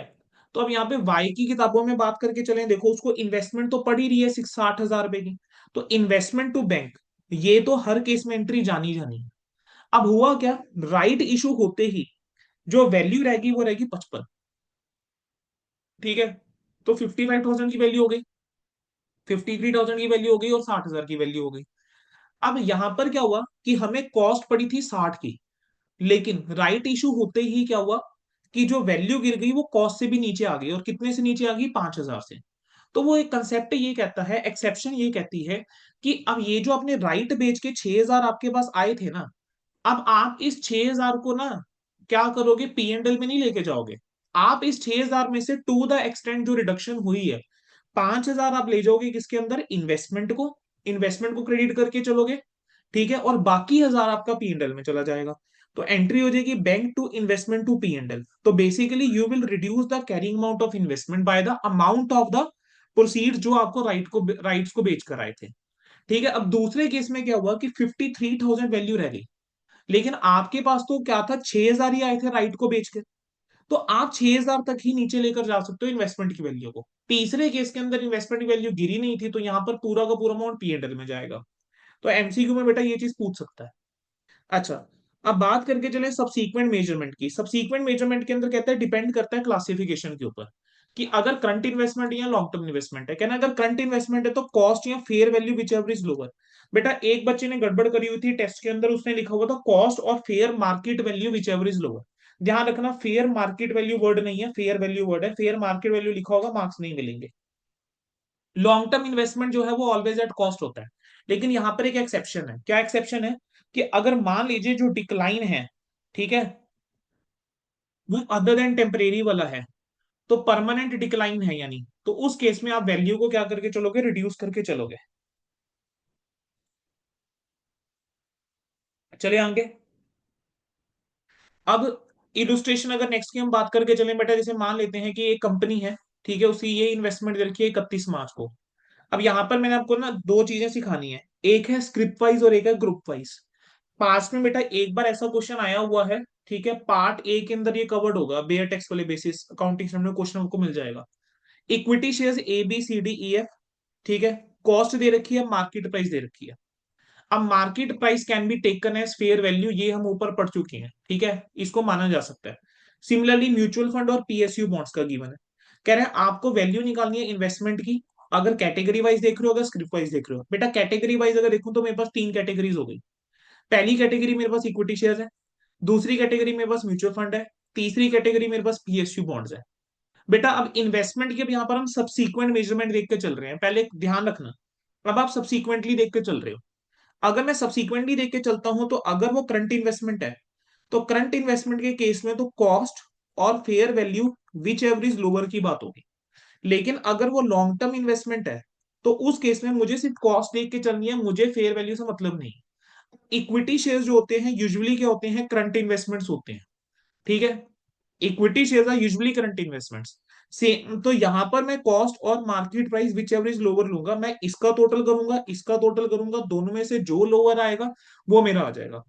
तो अब यहाँ पे वाई की किताबों में बात करके चलें, देखो उसको इन्वेस्टमेंट तो पड़ ही रही है 60,000 रुपए की, तो इन्वेस्टमेंट टू बैंक ये तो हर केस में एंट्री जानी जानी है। अब हुआ क्या, राइट इशू होते ही जो वैल्यू रहेगी वो रहेगी 55। ठीक है, तो 55,000 की वैल्यू हो गई, 53,000 की वैल्यू हो गई और 60,000 की वैल्यू हो गई। अब यहां पर क्या हुआ कि हमें कॉस्ट पड़ी थी 60 की, लेकिन राइट इशू होते ही क्या हुआ कि जो वैल्यू गिर गई वो कॉस्ट से भी नीचे आ गई, और कितने से नीचे आ गई, 5,000 से। तो वो एक कंसेप्ट ये कहता है, एक्सेप्शन ये कहती है कि अब ये जो आपने राइट बेच के 6,000 आपके पास आए थे ना, अब आप इस 6,000 को ना क्या करोगे, पीएनएल में नहीं लेके जाओगे। आप इस 6,000 में से टू द एक्सटेंट जो रिडक्शन हुई है, 5,000 आप ले जाओगे किसके अंदर, इन्वेस्टमेंट को, इन्वेस्टमेंट को क्रेडिट करके चलोगे। ठीक है, और बाकी 1,000 आपका पीएनएल में चला जाएगा। तो एंट्री हो जाएगी bank to investment to PNL. तो basically you will reduce the carrying amount of investment by the amount of the proceed जो आपको राइट्स को बेच कर आए थे। ठीक है, अब दूसरे केस में क्या हुआ कि 53,000 वैल्यू रह गई, लेकिन आपके पास तो क्या था, 6,000 ही आए थे राइट को बेच के। तो आप 6,000 तक ही नीचे लेकर जा सकते हो इन्वेस्टमेंट की वैल्यू को। तीसरे केस के अंदर इन्वेस्टमेंट की वैल्यू गिरी नहीं थी, तो यहां पर पूरा का पूरा अमाउंट पीएनएल में जाएगा। तो एमसीक्यू में बेटा ये चीज पूछ सकता है। अच्छा, अब बात करके चले सबसीक्वेंट मेजरमेंट की। सबसीक्वेंट मेजरमेंट के अंदर कहता है डिपेंड करता है क्लासिफिकेशन के ऊपर, कि अगर करंट इन्वेस्टमेंट या लॉन्ग टर्म इन्वेस्टमेंट है। कहना अगर करंट इन्वेस्टमेंट है तो कॉस्ट या fair value which ever is lower. बेटा एक बच्चे ने गड़बड़ करी हुई थी टेस्ट के अंदर, उसने लिखा हुआ था कॉस्ट और fair market value which ever is lower. ध्यान रखना फेयर मार्केट वैल्यू वर्ड नहीं है, फेयर वैल्यू वर्ड है, फेयर मार्केट वैल्यू लिखा होगा मार्क्स नहीं मिलेंगे। लॉन्ग टर्म इन्वेस्टमेंट जो है वो ऑलवेज एट कॉस्ट होता है। लेकिन यहां पर एक एक्सेप्शन है, क्या एक्सेप्शन है, कि अगर मान लीजिए जो डिक्लाइन है, ठीक है, वो अदर देन टेम्परेरी वाला है, तो परमानेंट डिक्लाइन है, यानी तो उस केस में आप वैल्यू को क्या करके चलोगे, रिड्यूस करके चलोगे। चले आगे। अब इलुस्ट्रेशन अगर नेक्स्ट की हम बात करके चलें बेटा, जैसे मान लेते हैं कि एक कंपनी है, ठीक है, उसकी ये इन्वेस्टमेंट दे रखी है 31 मार्च को। अब यहां पर मैंने आपको ना दो चीजें सिखानी है, एक है स्क्रिप्ट वाइज और एक है ग्रुप वाइज। पास्ट में बेटा एक बार ऐसा क्वेश्चन आया हुआ है, ठीक है, पार्ट ए के अंदर ये कवर्ड होगा, बेयर टैक्स वाले बेसिस अकाउंटिंग स्टैंडर्ड में क्वेश्चन आपको मिल जाएगा। Equity shares A B C D E F, ठीक है, कॉस्ट दे रखी है, मार्केट प्राइस दे रखी है। अब market price can be taken as fair value, ये हम ऊपर पढ़ चुके हैं, ठीक है, इसको माना जा सकता है। सिमिलरली म्यूचुअल फंड और पीएसयू बॉन्ड्स का गिवन है। कह रहे हैं आपको वैल्यू निकालनी है इन्वेस्टमेंट की, अगर कैटेगरी वाइज देख रहे हो, अगर स्क्रिप्ट वाइज देख रहे हो, बेटा कैटेगरी वाइज अगर देखूं तो मेरे पास तीन कैटेगरीज हो गई। पहली कैटेगरी मेरे पास इक्विटी शेयर्स है, दूसरी कैटेगरी मेरे पास म्यूचुअल फंड है, तीसरी कैटेगरी मेरे पास पीएसयू बॉन्ड्स है। बेटा अब इन्वेस्टमेंट के, अब यहाँ पर हम सब्सीक्वेंट मेजरमेंट देख के चल रहे हैं, पहले ध्यान रखना। अब आप सब्सीक्वेंटली देख के चल रहे हो। अगर मैं सब्सीक्वेंटली देख के चलता हूं तो अगर वो करंट इन्वेस्टमेंट है, तो करंट इन्वेस्टमेंट के केस में तो कॉस्ट और fair value which ever is lower की बात होगी। लेकिन अगर वो लॉन्ग टर्म इन्वेस्टमेंट है, तो उस केस में मुझे सिर्फ कॉस्ट देख के चलनी है, मुझे फेयर वैल्यू से मतलब नहीं। इक्विटी शेयर जो होते हैं यूजुअली क्या होते हैं, करंट इन्वेस्टमेंट्स होते हैं। ठीक है, equity share are usually current investments. Same तो यहां पर मैं कॉस्ट और market price whichever is lower लूंगा, मैं इसका टोटल करूंगा, इसका टोटल करूंगा, दोनों में से जो लोअर आएगा वो मेरा आ जाएगा।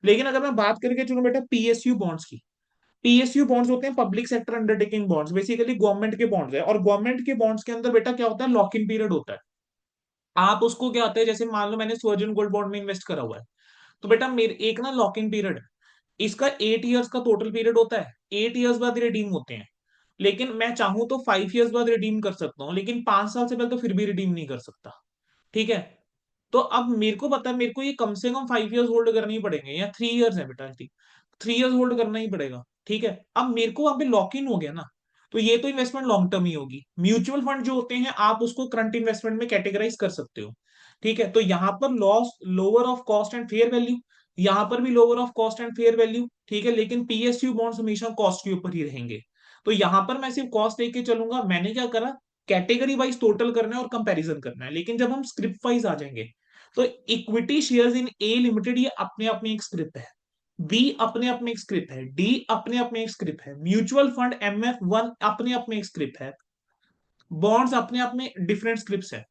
लेकिन अगर मैं बात करके चलूं बेटा पीएसयू बॉन्ड्स की, पीएसयू बॉन्ड्स होते हैं public sector undertaking bonds, basically government के बॉन्ड्स है। और गवर्नमेंट के बॉन्ड्स के अंदर बेटा क्या होता है, लॉक इन पीरियड होता है। आप उसको क्या होता है, जैसे मान लो मैंने स्वर्जन गोल्ड बॉन्ड में इन्वेस्ट करा हुआ है, तो बेटा मेरे एक ना लॉक इन पीरियड है, इसका 8 ईयर्स का टोटल पीरियड होता है, 8 ईयर्स बाद रिडीम होते हैं। लेकिन मैं चाहूं तो 5 ईयर्स बाद रिडीम कर सकता हूँ, लेकिन 5 साल से पहले तो फिर भी रिडीम नहीं कर सकता। ठीक है, तो अब मेरे को पता है मेरे को ये कम से कम 5 ईयर्स होल्ड करने ही पड़ेंगे, या 3 ईयर्स है बेटा, 3 ईयर्स होल्ड करना ही पड़ेगा। ठीक है, अब मेरे को वहां पे लॉक इन हो गया ना, तो ये तो इन्वेस्टमेंट लॉन्ग टर्म ही होगी। म्यूचुअल फंड जो होते हैं आप उसको करंट इन्वेस्टमेंट में कैटेगराइज कर सकते हो। ठीक है, तो यहाँ पर loss lower of cost and fair value, यहाँ पर भी lower of cost and fair value. ठीक है, लेकिन पीएसयू बॉन्ड्स हमेशा कॉस्ट के ऊपर ही रहेंगे। तो यहाँ पर मैं सिर्फ कॉस्ट लेके चलूंगा। मैंने क्या करा, कैटेगरी वाइज टोटल करना है और कंपैरिजन करना है। लेकिन जब हम स्क्रिप्ट वाइज आ जाएंगे, तो equity shares in A limited ये अपने आप में एक स्क्रिप्ट है, बी अपने आप में एक स्क्रिप्ट है, डी अपने आप में एक स्क्रिप्ट है, म्यूचुअल फंड एमएफ 1 अपने आप में एक स्क्रिप्ट है, बॉन्ड्स अपने आप में डिफरेंट स्क्रिप्ट है।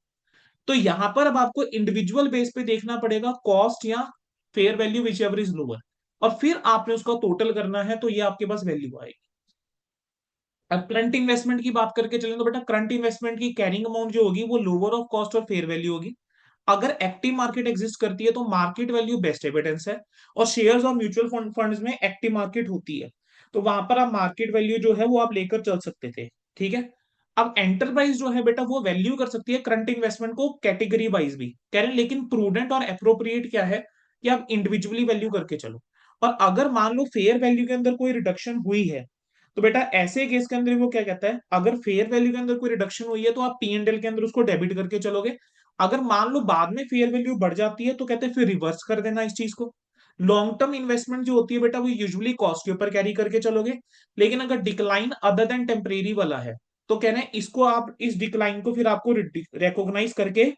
तो यहां पर अब आपको इंडिविजुअल बेस पे देखना पड़ेगा कॉस्ट या fair value which ever is lower, और फिर आपने उसका टोटल करना है, तो ये आपके पास वैल्यू आएगी। अब करंट इन्वेस्टमेंट की बात करके चलें तो बेटा करंट इन्वेस्टमेंट की कैरिंग अमाउंट जो होगी वो लोअर ऑफ कॉस्ट और फेयर वैल्यू होगी। अगर एक्टिव मार्केट एग्जिस्ट करती है तो मार्केट वैल्यू बेस्ट एविडेंस है, और शेयर्स और म्यूचुअल फंड्स में एक्टिव मार्केट होती है, तो वहां पर आप मार्केट वैल्यू जो है वो आप लेकर चल सकते थे। ठीक है, अब एंटरप्राइज जो है बेटा वो वैल्यू कर सकती है करंट इन्वेस्टमेंट को कैटेगरी वाइज भी कह रहे हैं, लेकिन प्रूडेंट और अप्रोप्रिएट क्या है कि आप इंडिविजुअली वैल्यू करके चलो। और अगर मान लो फेयर वैल्यू के अंदर कोई रिडक्शन हुई है, तो बेटा ऐसे केस के अंदर वो क्या कहता है, अगर फेयर वैल्यू के अंदर कोई रिडक्शन हुई है तो आप पी एंड एल के अंदर उसको डेबिट करके चलोगे। अगर मान लो बाद में फेयर वैल्यू बढ़ जाती है तो कहते हैं फिर रिवर्स कर देना इस चीज को। लॉन्ग टर्म इन्वेस्टमेंट जो होती है बेटा वो यूजुअली कॉस्ट के ऊपर कैरी करके चलोगे। लेकिन अगर डिक्लाइन अदर देन टेम्परेरी वाला है, तो कह रहे हैं इसको आप इस डिक्लाइन को फिर आपको रिकॉग्नाइज करके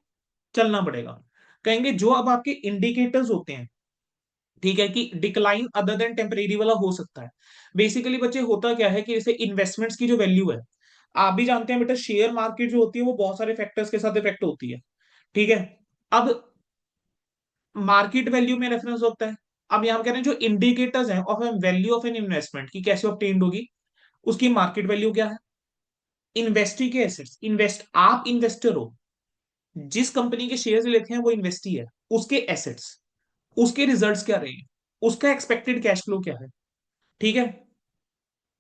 चलना पड़ेगा। कहेंगे जो अब आपके इंडिकेटर्स होते हैं, ठीक है, कि डिक्लाइन अदर देन टेम्परेरी वाला हो सकता है। बेसिकली बच्चे होता क्या है कि जैसे इन्वेस्टमेंट्स की जो वैल्यू है, आप भी जानते हैं बेटा शेयर मार्केट जो होती है वो बहुत सारे फैक्टर्स के साथ इफेक्ट होती है। ठीक है, अब मार्केट वैल्यू में रेफरेंस होता है। अब यहां कह रहे हैं जो इंडिकेटर्स हैं of value of an investment की कैसे ऑब्टेन्ड होगी, उसकी मार्केट वैल्यू क्या है, इन्वेस्टी के एसेट्स, इन्वेस्ट आप इन्वेस्टर हो, जिस कंपनी के शेयर्स लेते हैं वो इन्वेस्टी है, उसके एसेट्स, उसके रिजल्ट्स क्या रहे, उसका एक्सपेक्टेड कैश फ्लो क्या है। ठीक है,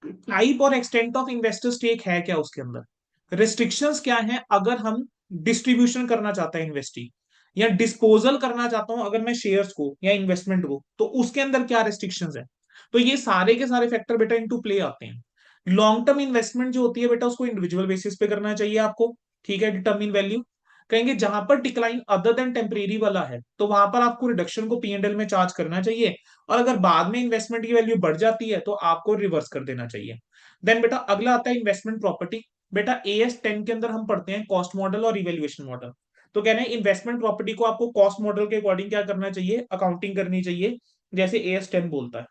टाइप और एक्सटेंट ऑफ इन्वेस्टर स्टेक है क्या उसके अंदर, रिस्ट्रिक्शंस क्या हैं अगर हम डिस्ट्रीब्यूशन करना चाहते हैं इन्वेस्टी, या डिस्पोजल करना चाहता हूं अगर मैं शेयर्स को या इन्वेस्टमेंट को, तो उसके अंदर क्या रिस्ट्रिक्शंस है। तो ये सारे के सारे फैक्टर बेटा इनटू प्ले आते हैं। लॉन्ग टर्म इन्वेस्टमेंट जो होती है बेटा उसको इंडिविजुअल बेसिस पे करना चाहिए आपको। ठीक है, डिटर्मिन वैल्यू। कहेंगे जहां पर डिक्लाइन अदर देन टेम्परेरी वाला है, तो वहां पर आपको रिडक्शन को पीएनएल में चार्ज करना चाहिए। और अगर बाद में इन्वेस्टमेंट की वैल्यू बढ़ जाती है तो आपको रिवर्स कर देना चाहिए। देन बेटा अगला आता है इन्वेस्टमेंट प्रॉपर्टी। बेटा AS10 के अंदर हम पढ़ते हैं कॉस्ट मॉडल और इवेल्युएशन मॉडल। तो कह रहे हैं इन्वेस्टमेंट प्रॉपर्टी को आपको कॉस्ट मॉडल के अकॉर्डिंग क्या करना चाहिए, अकाउंटिंग करनी चाहिए, जैसे AS10 बोलता है।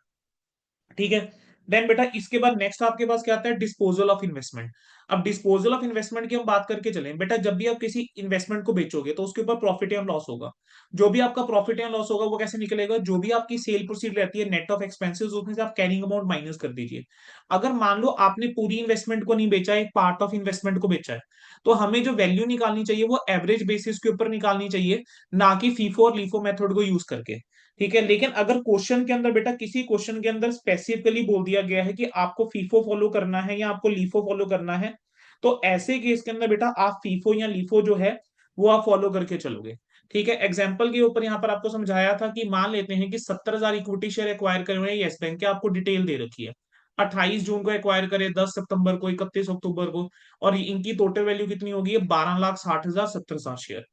ठीक है, देन बेटा इसके बाद नेक्स्ट आपके पास क्या आता है, डिस्पोजल ऑफ इन्वेस्टमेंट। अब डिस्पोजल ऑफ इन्वेस्टमेंट की हम बात करके चलें, बेटा जब भी आप किसी इन्वेस्टमेंट को बेचोगे तो उसके ऊपर प्रॉफिट या लॉस होगा। जो भी आपका प्रॉफिट या लॉस होगा वो कैसे निकलेगा, जो भी आपकी सेल प्रोसीड रहती है नेट ऑफ एक्सपेंसेस, उसमें से आप कैरिंग अमाउंट माइनस कर दीजिए। अगर मान लो आपने पूरी इन्वेस्टमेंट को नहीं बेचा, एक पार्ट ऑफ इन्वेस्टमेंट को बेचा है, तो हमें जो वैल्यू निकालनी चाहिए वो एवरेज बेसिस के ऊपर निकालनी चाहिए, ना कि फीफो और लीफो मेथड को यूज करके। ठीक है, लेकिन अगर क्वेश्चन के अंदर बेटा किसी क्वेश्चन के अंदर स्पेसिफिकली बोल दिया गया है कि आपको फीफो फॉलो करना है या आपको लीफो फॉलो करना है, तो ऐसे केस के अंदर बेटा आप फीफो या लीफो जो है वो आप फॉलो करके चलोगे। ठीक है, एग्जाम्पल के ऊपर यहाँ पर आपको समझाया था कि मान लेते हैं कि 70,000 इक्विटी शेयर एक्वायर करे हुए हैं येस बैंक के, आपको डिटेल दे रखी है, 28 जून को एक्वायर करे, 10 सितंबर को, 31 अक्टूबर को, और इनकी टोटल वैल्यू कितनी होगी, 12,60,000 70,000 शेयर।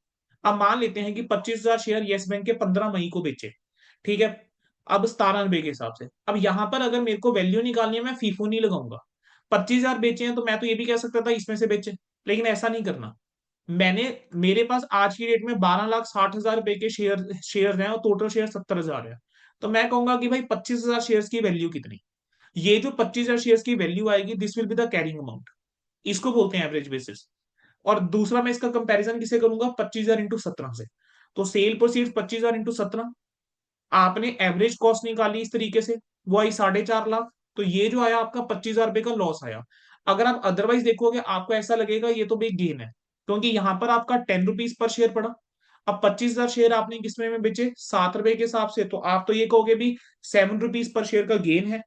अब मान लेते हैं कि 25,000 शेयर येस बैंक के 15 मई को बेचे। ठीक है, अब 97 के हिसाब से, अब यहां पर अगर मेरे को वैल्यू निकालनी है मैं फीफो नहीं लगाऊंगा। 25,000 बेचे हैं तो मैं तो ये भी कह सकता था इसमें से बेचे, लेकिन ऐसा नहीं करना। मैंने, मेरे पास आज की डेट में 12,60,000 रुपए के शेयर हैं और टोटल शेयर 70,000 है। तो मैं कहूंगा कि भाई 25,000 शेयर की वैल्यू कितनी, ये जो 25,000 शेयर की वैल्यू आएगी this will be the carrying amount, इसको बोलते हैं एवरेज बेसिस। और दूसरा मैं इसका कंपैरिजन किसे करूंगा, 25,000 इंटू 17 से। तो सेल प्रोसीड 25,000 इंटू 17, आपने एवरेज कॉस्ट निकाली इस तरीके से, वो आई 4.5 लाख। तो ये जो आया आपका 25,000 रुपए का लॉस आया। अगर आप अदरवाइज देखोगे आपको ऐसा लगेगा ये तो भाई गेन है, क्योंकि यहां पर आपका 10 रुपीज पर शेयर पड़ा। अब 25,000 शेयर आपने किसमें में बेचे, 7 रुपए के हिसाब से, तो आप तो ये कहोगे भी 7 रुपीज पर शेयर का गेन है।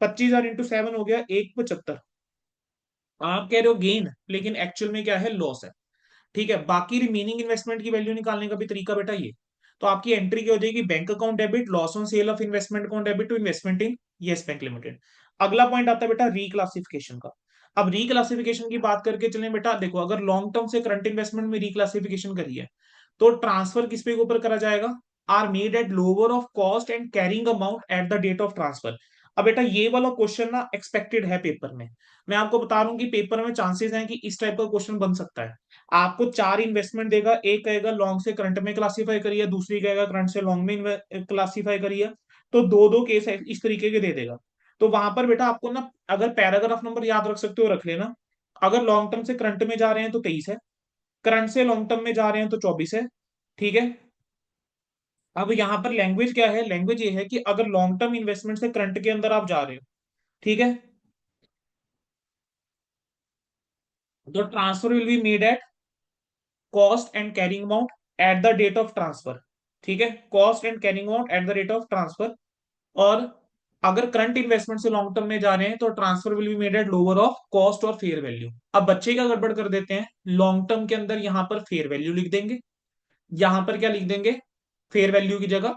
25,000 इंटू 7 हो गया 1,75। आप कह रहे हो गेन, लेकिन एक्चुअल में क्या है, लॉस है। ठीक है, बाकी रिमेनिंग इन्वेस्टमेंट की वैल्यू निकालने का भी तरीका बेटा ये। तो आपकी एंट्री क्या हो जाएगी, bank account debit, loss on sale of investment account debit to investment in Yes Bank limited. अगला पॉइंट आता है बेटा रिक्लासिफिकेशन का। अब रिक्लासिफिकेशन की बात करके चलें बेटा, देखो अगर लॉन्ग टर्म से करंट इन्वेस्टमेंट में रिक्लासिफिकेशन करी है तो ट्रांसफर किस पे ऊपर करा जाएगा, are made at lower of cost and carrying amount at the date of transfer. अब बेटा ये वाला क्वेश्चन ना एक्सपेक्टेड है पेपर में। मैं आपको बता रहा हूँ कि पेपर में चांसेस हैं कि इस टाइप का क्वेश्चन बन सकता है। आपको 4 इन्वेस्टमेंट देगा, एक कहेगा लॉन्ग से करंट में क्लासीफाई करिए, दूसरी कहेगा करंट से लॉन्ग में क्लासीफाई करिए। तो दो दो केस इस तरीके के दे देगा। तो वहां पर बेटा आपको ना, अगर पैराग्राफ नंबर याद रख सकते हो रख लेना। अगर लॉन्ग टर्म से करंट में जा रहे हैं तो 23 है, करंट से लॉन्ग टर्म में जा रहे हैं तो 24 है। ठीक है, अब यहां पर लैंग्वेज क्या है, लैंग्वेज ये है कि अगर लॉन्ग टर्म इन्वेस्टमेंट से करंट के अंदर आप जा रहे हो, ठीक है, तो transfer will be made at cost and carrying amount at the date of transfer. ठीक है, cost and carrying amount at the rate of transfer. और अगर करंट इन्वेस्टमेंट से लॉन्ग टर्म में जा रहे हैं तो transfer will be made at lower of cost और फेयर वैल्यू। अब बच्चे क्या गड़बड़ कर देते हैं, लॉन्ग टर्म के अंदर यहां पर फेयर वैल्यू लिख देंगे, यहां पर क्या लिख देंगे, फेयर वैल्यू की जगह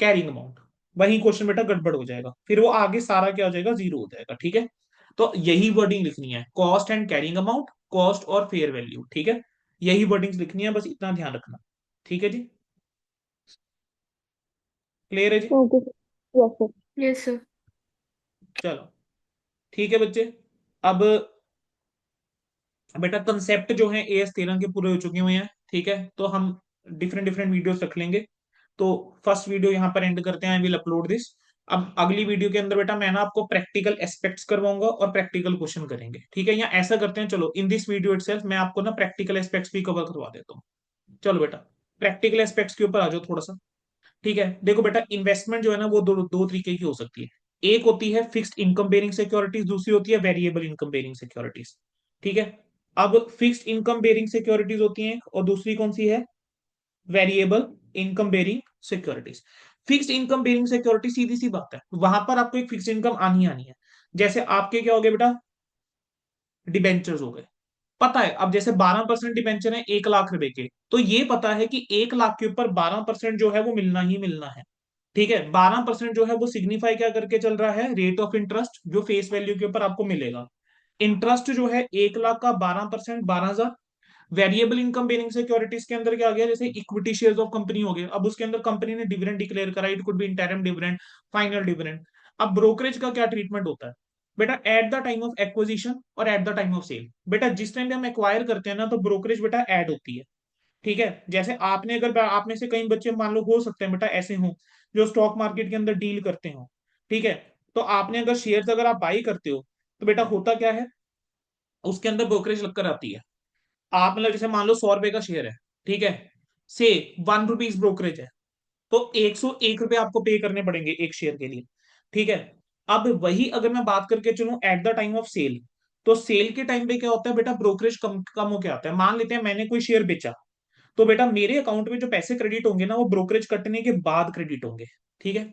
कैरिंग अमाउंट। वही क्वेश्चन बेटा गड़बड़ हो जाएगा, फिर वो आगे सारा क्या हो जाएगा, जीरो हो जाएगा। ठीक है, तो यही वर्डिंग लिखनी है, cost and carrying amount, cost और फेयर वैल्यू। ठीक है, यही वर्डिंग्स लिखनी है, बस इतना ध्यान रखना। ठीक है जी, क्लियर है जी। Okay sir. Yes sir. Yes sir. चलो ठीक है बच्चे। अब बेटा कंसेप्ट जो है AS13 के पूरे हो चुके हुए हैं। ठीक है, तो हम डिफरेंट डिफरेंट वीडियोस रख लेंगे। तो फर्स्ट वीडियो यहाँ पर एंड करते हैं, आई विल अपलोड दिस। अब अगली वीडियो के अंदर बेटा मैं ना आपको प्रैक्टिकल एस्पेक्ट्स करवाऊंगा और प्रैक्टिकल क्वेश्चन करेंगे। ठीक है, या ऐसा करते हैं, चलो इन दिस वीडियो इटसेल्फ मैं आपको ना प्रैक्टिकल एस्पेक्ट्स भी कवर करवा देता हूँ। चलो बेटा प्रैक्टिकल एस्पेक्ट्स के ऊपर आ जाओ थोड़ा सा। ठीक है, देखो बेटा इन्वेस्टमेंट जो है ना वो दो दो तरीके की हो सकती है। एक होती है फिक्स्ड इनकम बेरिंग सिक्योरिटीज, दूसरी होती है वेरिएबल इनकम बेरिंग सिक्योरिटीज। ठीक है, अब फिक्स्ड इनकम बेरिंग सिक्योरिटीज होती हैं और दूसरी कौन सी है, variable income bearing securities. Fixed income bearing security सीधी सी बात है, वहां पर आपको एक फिक्स्ड इनकम आनी है। जैसे आपके क्या हो गए बेटा, डिबेंचर्स हो गए। पता है, अब जैसे 12% डिबेंचर है 1 लाख रुपए के, तो ये पता है कि 1 लाख के ऊपर 12% जो है वो मिलना ही मिलना है। ठीक है, 12% जो है वो सिग्निफाई क्या करके चल रहा है, रेट ऑफ इंटरेस्ट जो फेस वैल्यू के ऊपर आपको मिलेगा। इंटरेस्ट जो है 1 लाख का 12%, 12,000। वेरिएबल इनकम बेरिंग सिक्योरिटीज के अंदर क्या आ गया, जैसे इक्विटी शेयर्स ऑफ कंपनी हो गए, अब उसके अंदर कंपनी ने डिविडेंड डिक्लेयर करा, it could be interim dividend, final dividend. अब ब्रोकरेज का क्या ट्रीटमेंट होता है बेटा, at the time of acquisition और at the time of sale. बेटा जिस टाइम पे हम एक्वायर करते हैं ना तो ब्रोकरेज बेटा ऐड होती है। ठीक है, जैसे आपने, अगर आप में से कई बच्चे मान लो हो सकते हैं बेटा ऐसे हों जो स्टॉक मार्केट के अंदर डील करते हो। ठीक है, तो आपने अगर शेयर्स अगर आप बाई करते हो तो बेटा होता क्या है, उसके अंदर ब्रोकरेज लगकर आती है। आप मतलब जैसे मान लो 100 रुपए का शेयर है, ठीक है, से 1 रुपीज ब्रोकरेज है, तो 101 रुपए आपको पे करने पड़ेंगे एक शेयर के लिए। ठीक है, अब वही अगर मैं बात करके चलूं at the time of sale, तो सेल के टाइम पे क्या होता है बेटा, ब्रोकरेज कम कम होके आता है। मान लेते हैं मैंने कोई शेयर बेचा, तो बेटा मेरे अकाउंट में जो पैसे क्रेडिट होंगे ना वो ब्रोकरेज कटने के बाद क्रेडिट होंगे। ठीक है,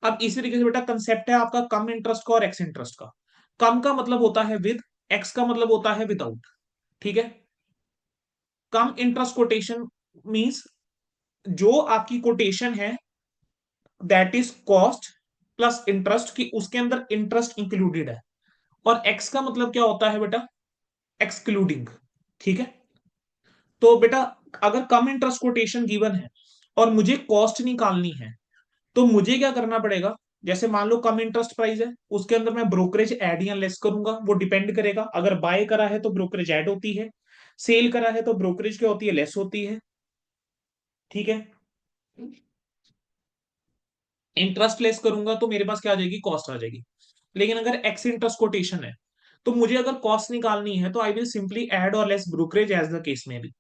अब इसी तरीके से बेटा कंसेप्ट है आपका कम इंटरेस्ट का और एक्स इंटरेस्ट का। कम का मतलब होता है विद, एक्स का मतलब होता है विदाउट, ठीक है। कम इंटरेस्ट कोटेशन मींस जो आपकी कोटेशन है that is cost plus interest, की उसके अंदर इंटरेस्ट इंक्लूडेड है। और एक्स का मतलब क्या होता है बेटा, एक्सक्लूडिंग, ठीक है। तो बेटा अगर कम इंटरेस्ट कोटेशन गिवन है और मुझे कॉस्ट निकालनी है, तो मुझे क्या करना पड़ेगा, जैसे मान लो कम इंटरेस्ट प्राइस है, उसके अंदर मैं ब्रोकरेज ऐड या लेस करूंगा, वो डिपेंड करेगा। अगर बाय करा है तो ब्रोकरेज ऐड होती है, सेल करा है तो ब्रोकरेज क्या होती है, लेस होती है, ठीक है। इंटरेस्ट लेस करूंगा तो मेरे पास क्या आ जाएगी, कॉस्ट आ जाएगी। लेकिन अगर एक्स इंटरेस्ट कोटेशन है, तो मुझे अगर कॉस्ट निकालनी है तो आई विल सिंपली ऐड और less brokerage as the case में भी।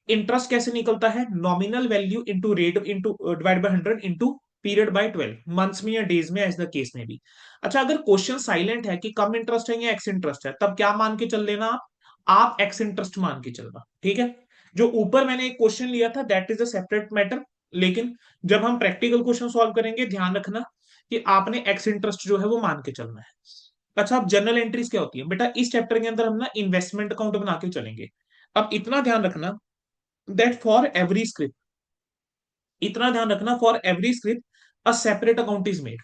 इंटरेस्ट कैसे निकलता है, nominal value into rate into divide by 100 into period by 12 months में या डेज में एज द केस में भी। अच्छा अगर क्वेश्चन साइलेंट है कि कम इंटरेस्ट है या एक्स इंटरेस्ट है, तब क्या मान के चल देना आप एक्स इंटरेस्ट मान के चलना, ठीक है। जो ऊपर मैंने एक क्वेश्चन लिया था that is a separate matter, लेकिन जब हम प्रैक्टिकल क्वेश्चन सॉल्व करेंगे ध्यान रखना कि आपने एक्स इंटरेस्ट जो है वो मान के चलना है। अच्छा अब जनरल एंट्रीज क्या होती है बेटा, इस चैप्टर के अंदर हम ना इन्वेस्टमेंट अकाउंट बना के चलेंगे। अब इतना ध्यान रखना दैट फॉर एवरी स्क्रिप्ट, इतना ध्यान रखना for every script a separate account is made.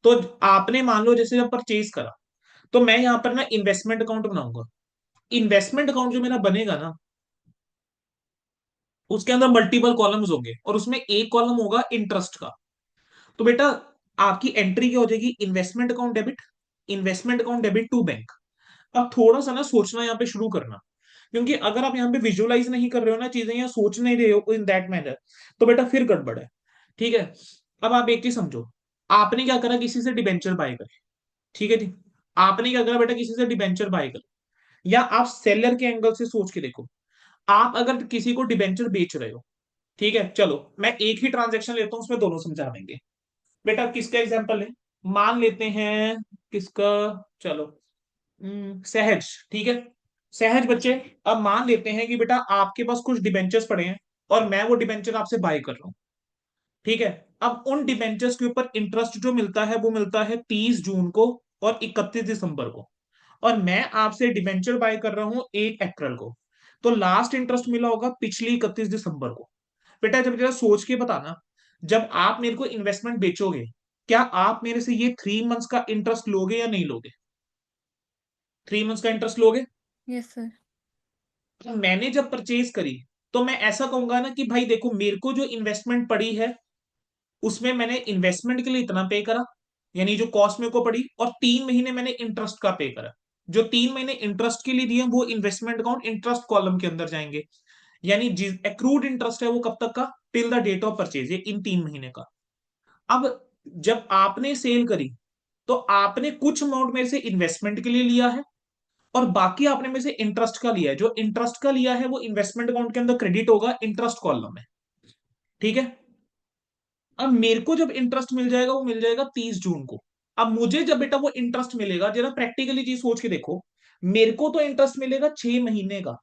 तो आपने मान लो जैसे जब परचेज करा, तो मैं यहां पर ना इन्वेस्टमेंट अकाउंट बनाऊंगा। इन्वेस्टमेंट अकाउंट जो मेरा बनेगा ना, उसके अंदर मल्टीपल कॉलम्स होंगे और उसमें एक कॉलम होगा इंटरेस्ट का। तो बेटा आपकी एंट्री क्या हो जाएगी, investment account debit, investment account debit to bank. अब थोड़ा सा ना सोचना यहाँ पे शुरू करना, क्योंकि अगर आप यहाँ पे विजुअलाइज नहीं कर रहे हो ना चीजें या सोच नहीं रहे हो इन दैट मैनर, तो बेटा फिर गड़बड़ है, ठीक है। अब आप एक चीज समझो, आपने क्या करा, किसी से डिबेंचर बाय करे, ठीक है जी। आपने क्या करा बेटा, किसी से डिबेंचर बाय करे, या आप सेलर के एंगल से सोच के देखो, आप अगर किसी को डिबेंचर बेच रहे हो, ठीक है, चलो मैं एक ही ट्रांजेक्शन लेता हूं उसमें दोनों समझा देंगे। बेटा किसका एग्जांपल है, मान लेते हैं किसका, चलो सहज, ठीक है। सहज बच्चे, अब मान लेते हैं कि बेटा आपके पास कुछ डिबेंचर्स पड़े हैं और मैं वो डिबेंचर आपसे बाय कर रहा हूं, ठीक है। अब उन डिबेंचर्स के ऊपर इंटरेस्ट जो मिलता है वो मिलता है 30 जून को और 31 दिसंबर को, और मैं आपसे डिबेंचर बाय कर रहा हूं 1 अप्रैल को। तो लास्ट इंटरेस्ट मिला होगा पिछली 31 दिसंबर को। बेटा जब जरा सोच के बताना, जब आप मेरे को इन्वेस्टमेंट बेचोगे, क्या आप मेरे से ये 3 मंथ्स का इंटरेस्ट लोगे या नहीं लोगे, 3 मंथ्स का इंटरेस्ट लोगे। Yes sir. तो मैंने जब परचेज करी, तो मैं ऐसा कहूंगा ना कि भाई देखो मेरे को जो इन्वेस्टमेंट पड़ी है उसमें मैंने इन्वेस्टमेंट के लिए इतना पे करा, यानी जो कॉस्ट मेरे को पड़ी, और 3 महीने मैंने इंटरेस्ट का पे करा। जो 3 महीने इंटरेस्ट के लिए दिए वो इन्वेस्टमेंट अकाउंट इंटरेस्ट कॉलम के अंदर जाएंगे। यानी जिस एक्रूड इंटरेस्ट है वो कब तक का, till the date of purchase, ये इन 3 महीने का। अब जब आपने सेल करी, तो आपने कुछ अमाउंट में से इन्वेस्टमेंट के लिए लिया है और बाकी आपने में से इंटरेस्ट का लिया है। जो इंटरेस्ट का लिया है वो इन्वेस्टमेंट अकाउंट के अंदर क्रेडिट होगा इंटरेस्ट कॉलम में, ठीक है। अब मेरे को जब इंटरेस्ट मिल जाएगा वो मिल जाएगा 30 जून को। अब मुझे जब बेटा वो इंटरेस्ट मिलेगा, जरा प्रैक्टिकली चीज सोच के देखो, मेरे को तो इंटरेस्ट मिलेगा 6 महीने का,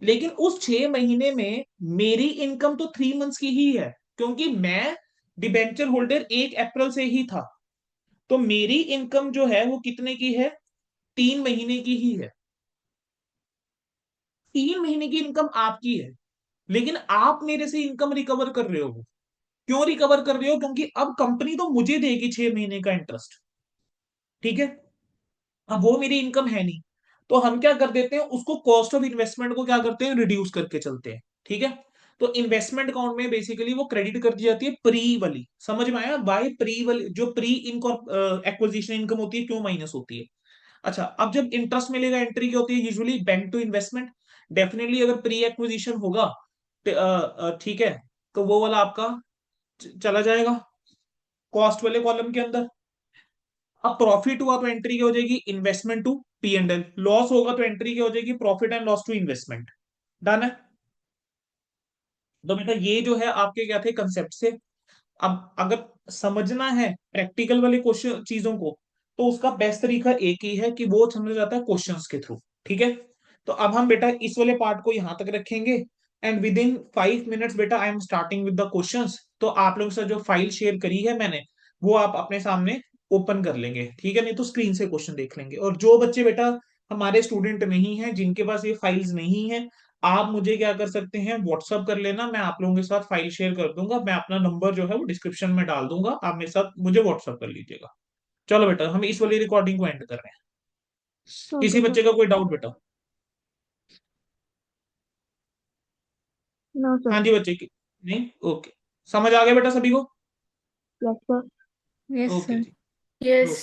लेकिन उस 6 महीने में मेरी इनकम तो 3 मंथ्स की ही है, क्योंकि मैं डिबेंचर होल्डर 1 अप्रैल से ही था। तो मेरी इनकम जो है वो कितने की है, 3 महीने की ही है। 3 महीने की इनकम आपकी है, लेकिन आप मेरे से इनकम रिकवर कर रहे हो। क्यों रिकवर कर रहे हो, क्योंकि अब कंपनी तो मुझे देगी 6 महीने का इंटरेस्ट, ठीक है। अब वो मेरी इनकम है नहीं, तो हम क्या कर देते हैं, उसको कॉस्ट ऑफ इन्वेस्टमेंट को क्या करते हैं, रिड्यूस करके चलते हैं, ठीक है। तो इन्वेस्टमेंट अकाउंट में बेसिकली वो क्रेडिट कर दी जाती है प्री वाली, समझ में आया, बाय प्री वाली, जो प्री इनकॉर एक्विजिशन इनकम होती है क्यों माइनस होती है। अच्छा अब जब इंटरेस्ट मिलेगा एंट्री क्या होती है, usually bank to investment. Definitely अगर प्री एक्विजिशन होगा ठीक है, तो वो वाला आपका चला जाएगा कॉस्ट वाले कॉलम के अंदर। अब प्रॉफिट हुआ तो एंट्री क्या हो जाएगी, investment to P and L. Loss होगा तो एंट्री क्या हो जाएगी, profit and loss to investment. Done है। तो बेटा ये जो है आपके क्या थे कंसेप्ट से। अब अगर समझना है प्रैक्टिकल वाले क्वेश्चन चीजों को, तो उसका बेस्ट तरीका एक ही है कि वो समझा जाता है क्वेश्चंस के थ्रू, ठीक है। तो अब हम बेटा इस वाले पार्ट को यहां तक रखेंगे, एंड विद इन 5 मिनट्स बेटा I am starting with the questions. तो आप लोगों से जो फाइल शेयर करी है मैंने, वो आप अपने सामने ओपन कर लेंगे, ठीक है, नहीं तो स्क्रीन से क्वेश्चन देख लेंगे। और जो बच्चे बेटा हमारे स्टूडेंट नहीं है, जिनके पास ये फाइल्स नहीं है, आप मुझे क्या कर सकते हैं, व्हाट्सअप कर लेना, मैं आप लोगों के साथ फाइल शेयर कर दूंगा, मैं अपना नंबर जो है वो डिस्क्रिप्शन में डाल दूंगा, आप मेरे साथ मुझे व्हाट्सअप कर लीजिएगा। चलो बेटा, हम इस वाली रिकॉर्डिंग को एंड कर रहे हैं। किसी ओके सर। बच्चे का कोई डाउट बेटा? No sir. हाँ जी बच्चे की नहीं, ओके, समझ आ गया बेटा सभी को? Yes sir. Yes okay sir. जी। यस। ओके।